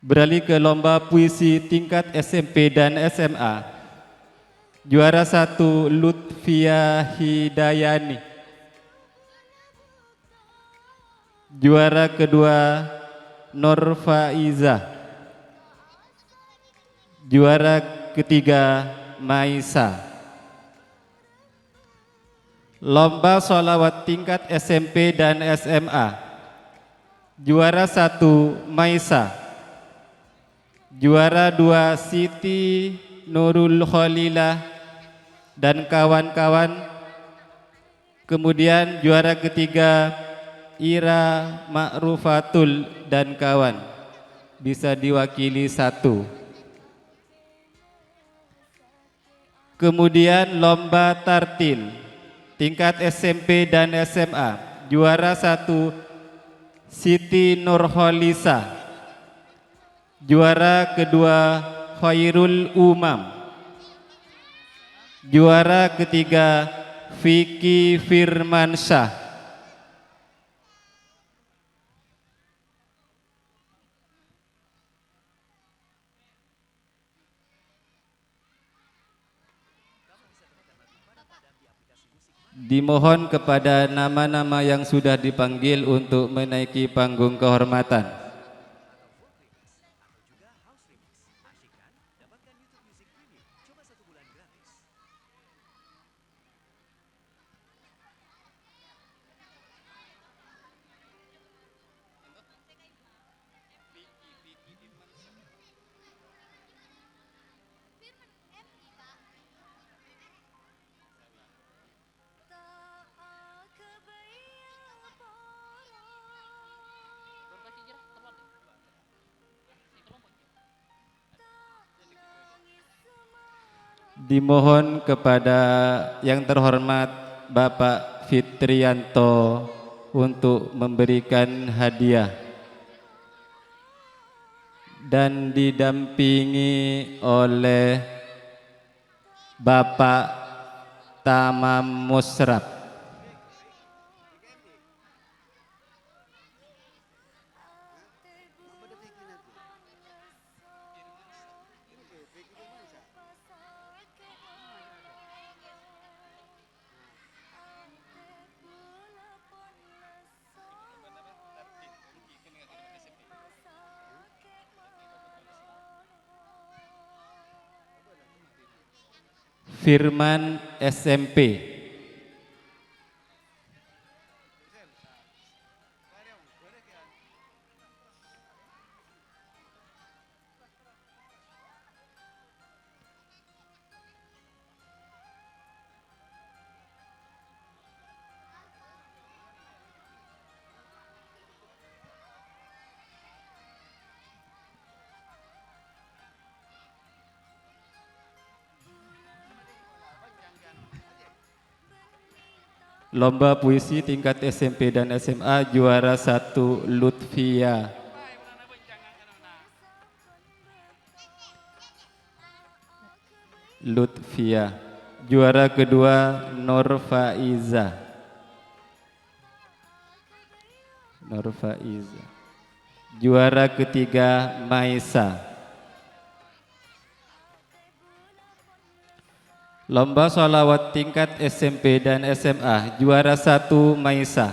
Speaker 11: Beralih ke lomba puisi tingkat SMP dan SMA. Juara 1 Lutfia Hidayani. Juara kedua Nur Faiza. Juara ketiga Maisa. Lomba sholawat tingkat SMP dan SMA. Juara 1 Maisa. Juara 2 Siti Nurul Khalilah dan kawan-kawan. Kemudian juara ketiga Ira Ma'rufatul dan kawan. Bisa diwakili 1. Kemudian lomba tartil tingkat SMP dan SMA. Juara 1 Siti Nurholisa. Juara kedua Khairul Umam. Juara ketiga Vicky Firmansyah. Dimohon kepada nama-nama yang sudah dipanggil untuk menaiki panggung kehormatan. Dimohon kepada yang terhormat Bapak Fitrianto untuk memberikan hadiah dan didampingi oleh Bapak Tamam Musrab. Firman SMP. Lomba puisi tingkat SMP dan SMA, juara 1 Lutfia. Lutfia. Juara kedua Nur Faiza. Nur Faiza. Juara ketiga Maisa. Lomba sholawat tingkat SMP dan SMA, juara 1 Maisa.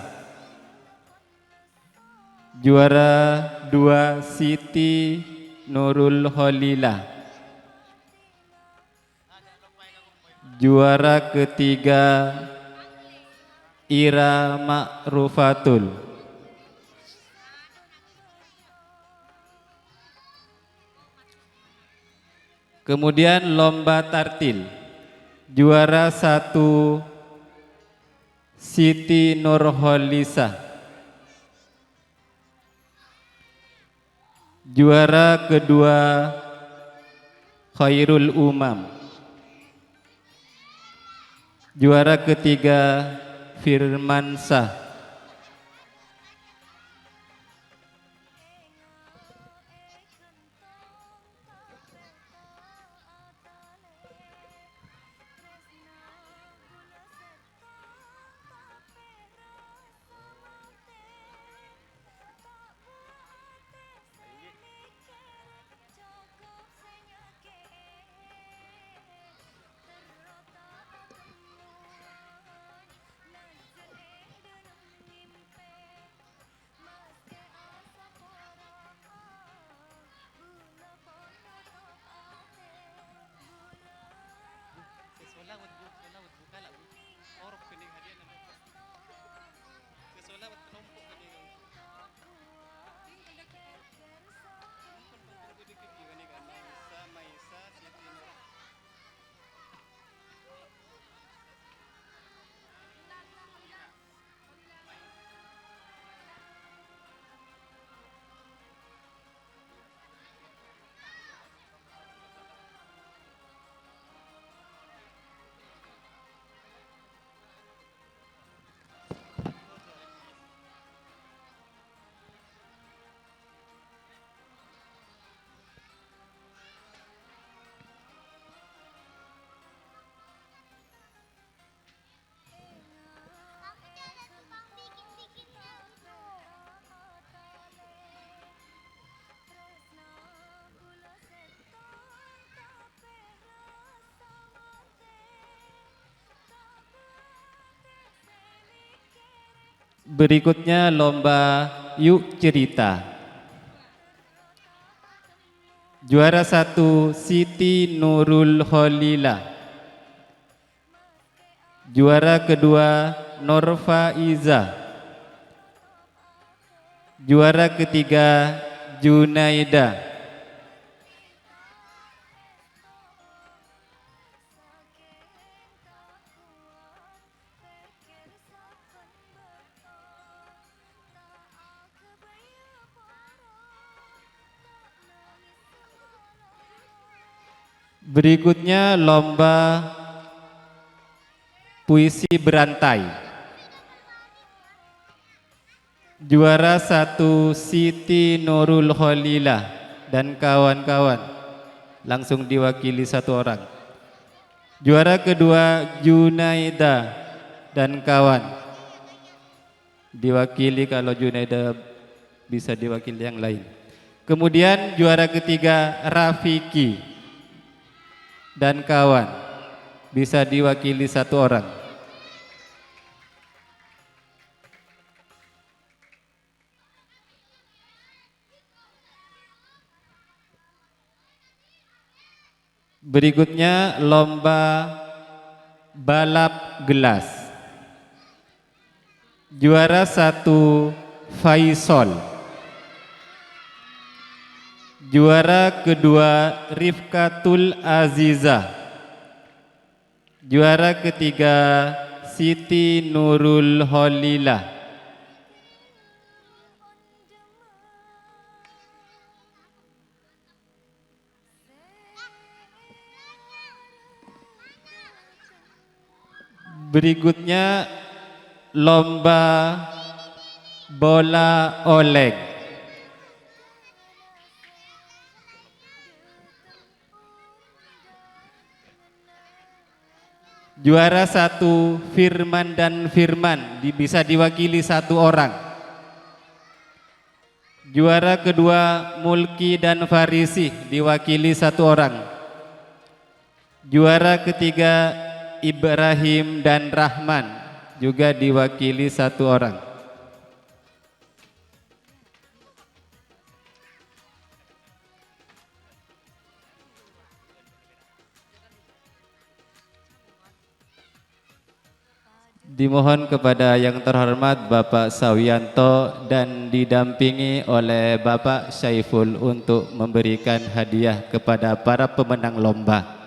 Speaker 11: Juara 2 Siti Nurul Khalilah. Juara ketiga Ira Ma'rufatul. Kemudian lomba tartil. Juara 1 Siti Nurholisa. Juara kedua Khairul Umam. Juara ketiga Firmansyah. Berikutnya lomba yuk cerita. Juara 1 Siti Nurul Khalila. Juara kedua Norfa Iza. Juara ketiga Junaida. Berikutnya lomba puisi berantai. Juara 1 Siti Nurul Khalila dan kawan-kawan, langsung diwakili satu orang. Juara kedua Junaida dan kawan, diwakili kalau Junaida bisa diwakili yang lain. Kemudian juara ketiga Rafiki dan kawan, bisa diwakili satu orang. Berikutnya lomba balap gelas. Juara 1 Faisal. Juara kedua Rifkatul Aziza. Juara ketiga Siti Nurul Khalila. Berikutnya lomba bola oleng. Juara 1 Firman dan Firman, bisa diwakili satu orang. Juara kedua Mulki dan Farisi, diwakili satu orang. Juara ketiga Ibrahim dan Rahman, juga diwakili satu orang. Dimohon kepada yang terhormat Bapak Sawianto dan didampingi oleh Bapak Syaiful untuk memberikan hadiah kepada para pemenang lomba.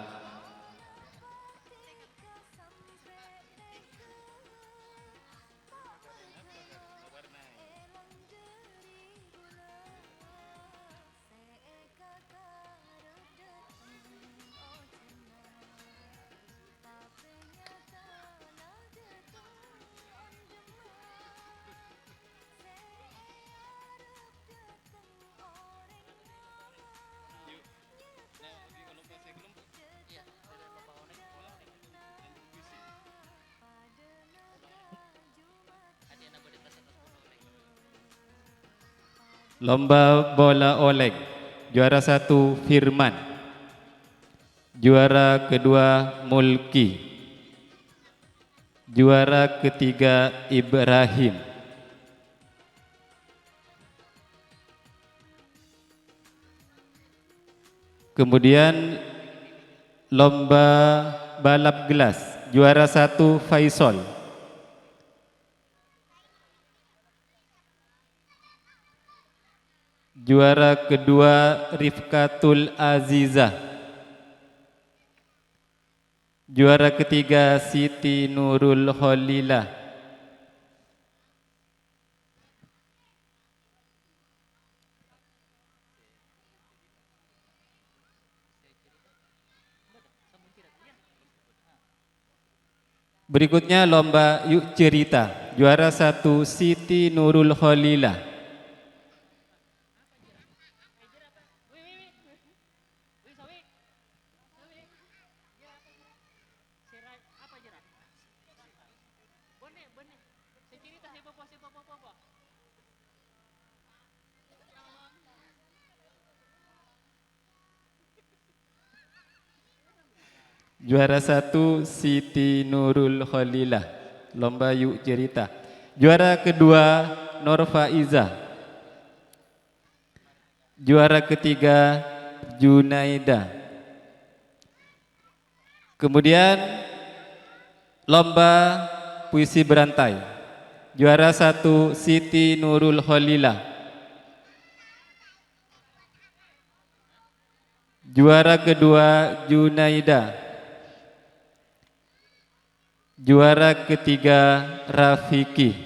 Speaker 11: Lomba bola oleng. Juara 1 Firman. Juara kedua Mulki. Juara ketiga Ibrahim. Kemudian lomba balap gelas. Juara 1 Faisal. Juara kedua Rifkatul Azizah. Juara ketiga Siti Nurul Khalila. Berikutnya lomba yuk cerita. Juara 1 Siti Nurul Khalila. Juara 1 Siti Nurul Khalila. Lomba yuk cerita. Juara kedua Norfa Iza. Juara ketiga Junaida. Kemudian lomba puisi berantai. Juara 1 Siti Nurul Khalila. Juara kedua Junaida. Juara ketiga Rafiki.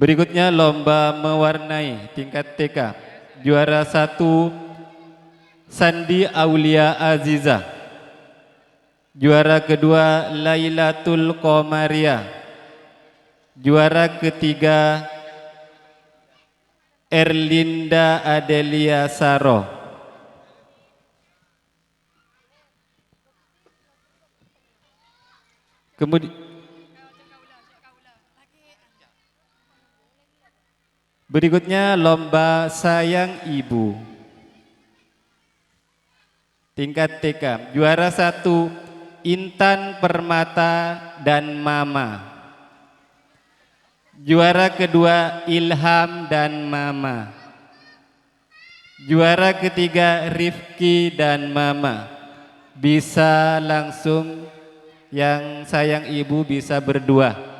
Speaker 11: Berikutnya lomba mewarnai tingkat TK. Juara 1 Sandi Aulia Aziza. Juara kedua Lailatul Qomaria. Juara ketiga Erlinda Adelia Saro. Kemudian berikutnya lomba sayang ibu tingkat TK. Juara 1 Intan Permata dan Mama. Juara kedua Ilham dan Mama. Juara ketiga Rifki dan Mama. Bisa langsung yang sayang ibu bisa berdua.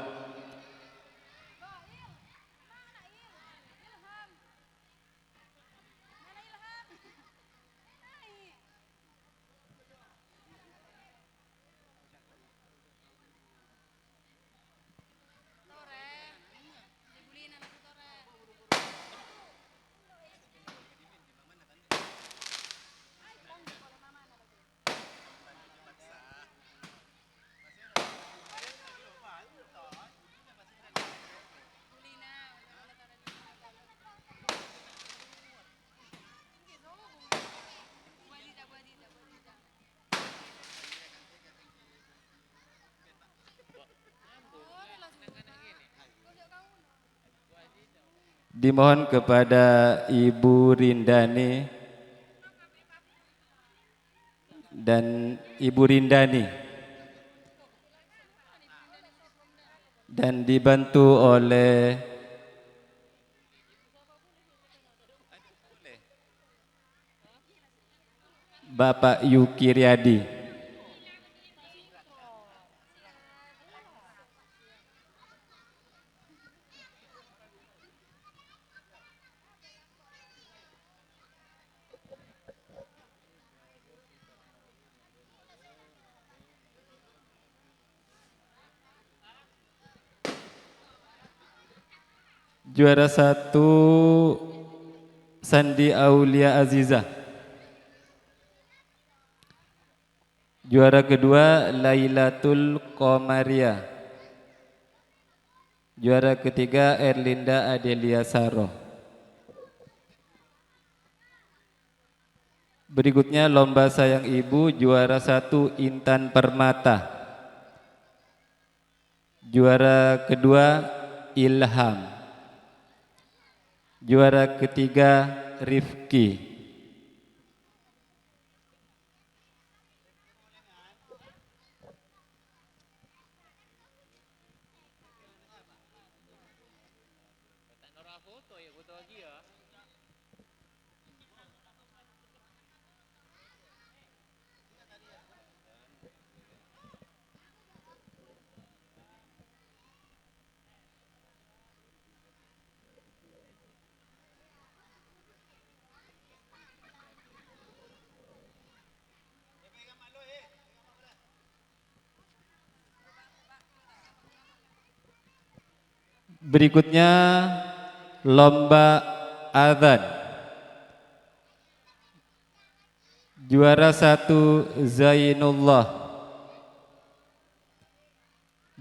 Speaker 11: Dimohon kepada Ibu Rindani dan Ibu Rindani dan dibantu oleh Bapak Yuki Riyadi. Juara 1 Sandi Aulia Aziza. Juara kedua Lailatul Qomaria. Juara ketiga Erlinda Adelia Saro. Berikutnya lomba sayang ibu. Juara 1 Intan Permata. Juara kedua Ilham. Juara ketiga Rifki. Berikutnya lomba adzan. Juara 1 Zainullah.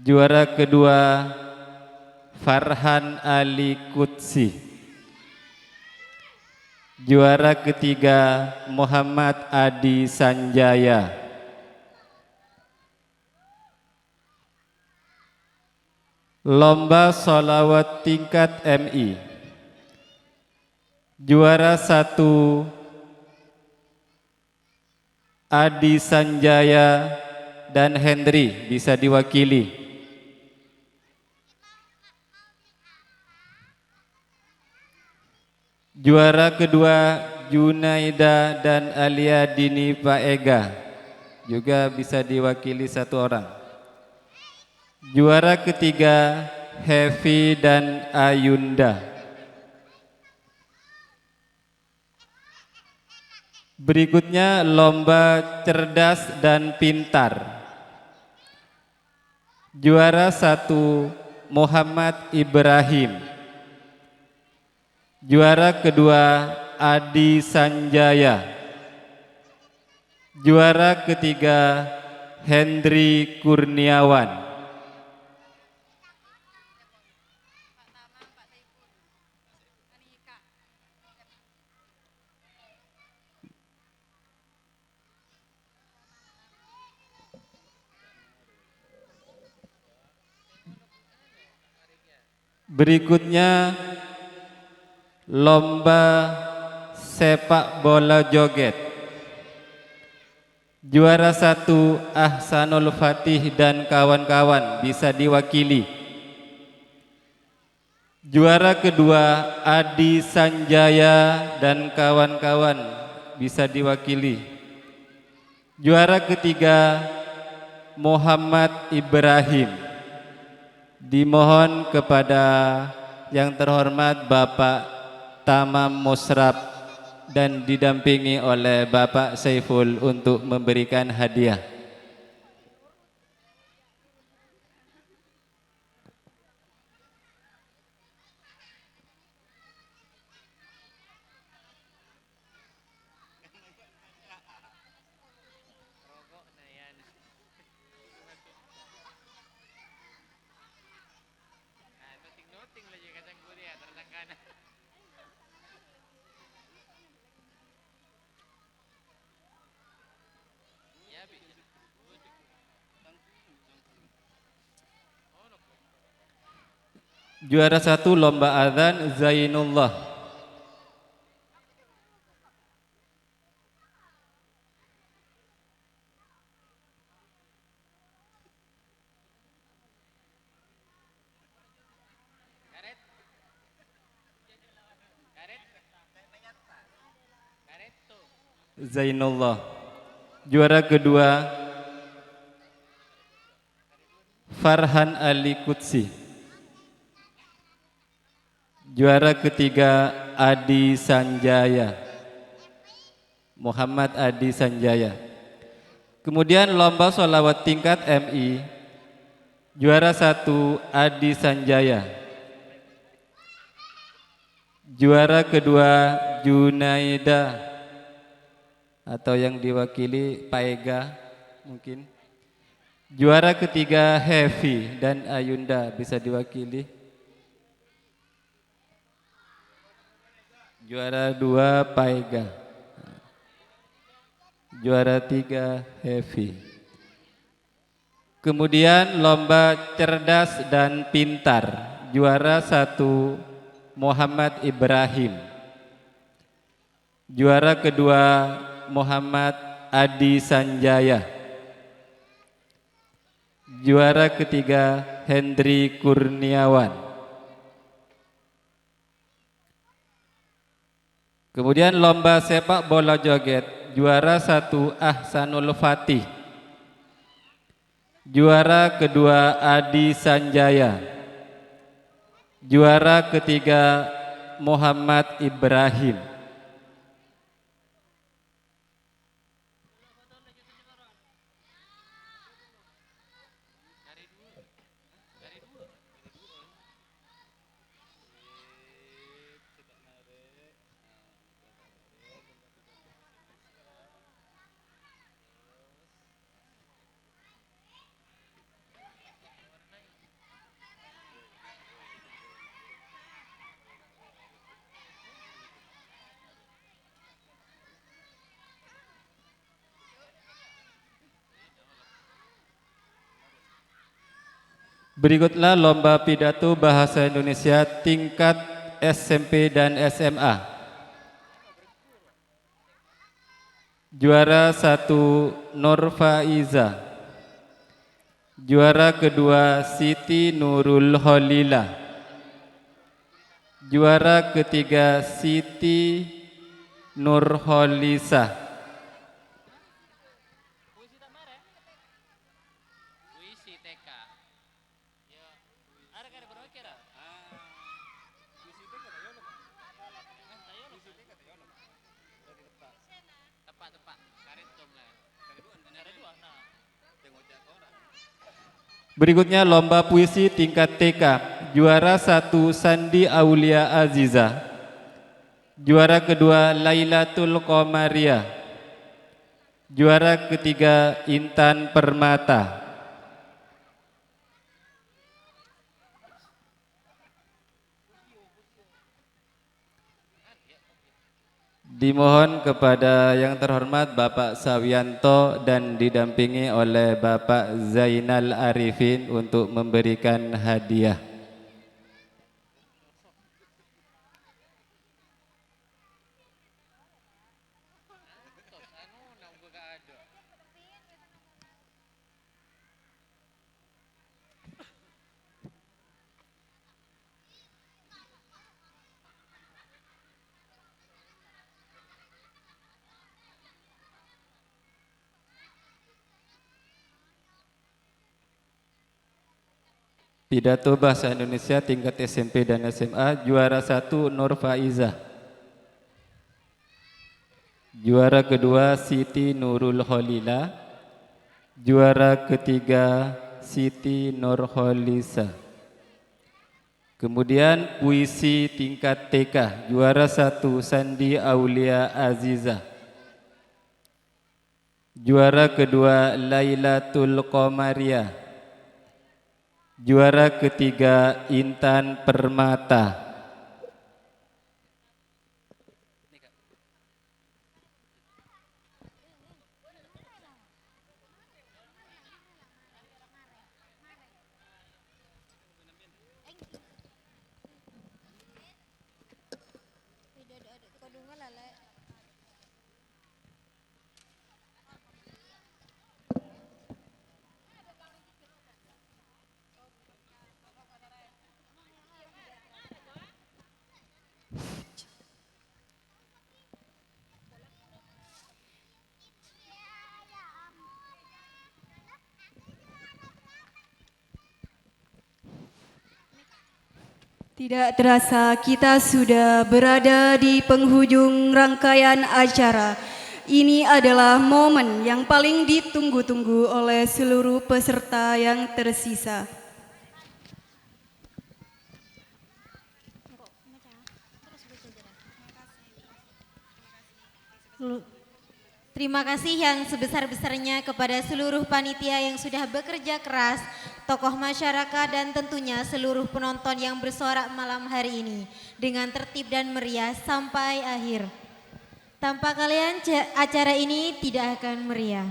Speaker 11: Juara kedua Farhan Ali Qudsi. Juara ketiga Muhammad Adi Sanjaya. Lomba sholawat tingkat MI. Juara 1 Adi Sanjaya dan Hendri, bisa diwakili. Juara kedua Junaida dan Alia Dini Paega, juga bisa diwakili satu orang. Juara ketiga Hevi dan Ayunda. Berikutnya lomba cerdas dan pintar. Juara 1 Muhammad Ibrahim. Juara kedua Adi Sanjaya. Juara ketiga Hendri Kurniawan. Berikutnya lomba sepak bola joget. Juara 1 Ahsanul Fatih dan kawan-kawan, bisa diwakili. Juara kedua Adi Sanjaya dan kawan-kawan, bisa diwakili. Juara ketiga Muhammad Ibrahim. Dimohon kepada yang terhormat Bapak Tamam Musrab dan didampingi oleh Bapak Saiful untuk memberikan hadiah. Juara 1 lomba adzan Zainullah. Zainullah. Juara kedua Farhan Ali Qudsi. Juara ketiga Adi Sanjaya, Muhammad Adi Sanjaya. Kemudian lomba sholawat tingkat MI. Juara 1 Adi Sanjaya. Juara kedua Junaida atau yang diwakili Paega mungkin. Juara ketiga Hevi dan Ayunda, bisa diwakili. Juara 2 Paega. Juara 3 Hevi. Kemudian lomba cerdas dan pintar. Juara 1 Muhammad Ibrahim. Juara kedua Muhammad Adi Sanjaya. Juara ketiga Hendri Kurniawan. Kemudian lomba sepak bola joget. Juara 1 Ahsanul Fatih. Juara kedua Adi Sanjaya. Juara ketiga Muhammad Ibrahim. Berikutlah lomba pidato bahasa Indonesia tingkat SMP dan SMA. Juara 1 Nur Faiza. Juara kedua Siti Nurul Khalila. Juara ketiga Siti Nur Khalisa. Berikutnya lomba puisi tingkat TK. Juara 1 Sandi Aulia Aziza. Juara kedua Lailatul Qomaria. Juara ketiga Intan Permata. Dimohon kepada yang terhormat Bapak Sawianto dan didampingi oleh Bapak Zainal Arifin untuk memberikan hadiah. Pidato bahasa Indonesia tingkat SMP dan SMA. Juara 1 Nur Faiza. Juara kedua Siti Nurul Khalila. Juara ketiga Siti Nur Khalisa. Kemudian puisi tingkat TK. Juara 1 Sandi Aulia Aziza. Juara kedua Lailatul Qomaria. Juara ketiga Intan Permata.
Speaker 1: Tidak terasa kita sudah berada di penghujung rangkaian acara. Ini adalah momen yang paling ditunggu-tunggu oleh seluruh peserta yang tersisa.
Speaker 2: Terima kasih yang sebesar-besarnya kepada seluruh panitia yang sudah bekerja keras, tokoh masyarakat dan tentunya seluruh penonton yang bersorak malam hari ini dengan tertib dan meriah sampai akhir. Tanpa kalian acara ini tidak akan meriah.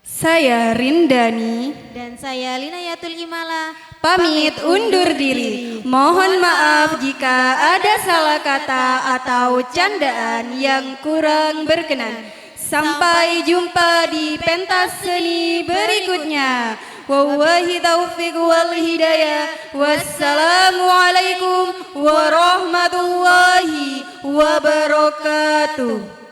Speaker 1: Saya Rindani
Speaker 2: dan saya Linayatul Imala
Speaker 1: pamit undur diri. Mohon maaf jika ada salah kata atau candaan yang kurang berkenan. Sampai jumpa di pentas seni berikutnya. Wallahi taufiq wal hidayah. Wassalamualaikum warahmatullahi wabarakatuh.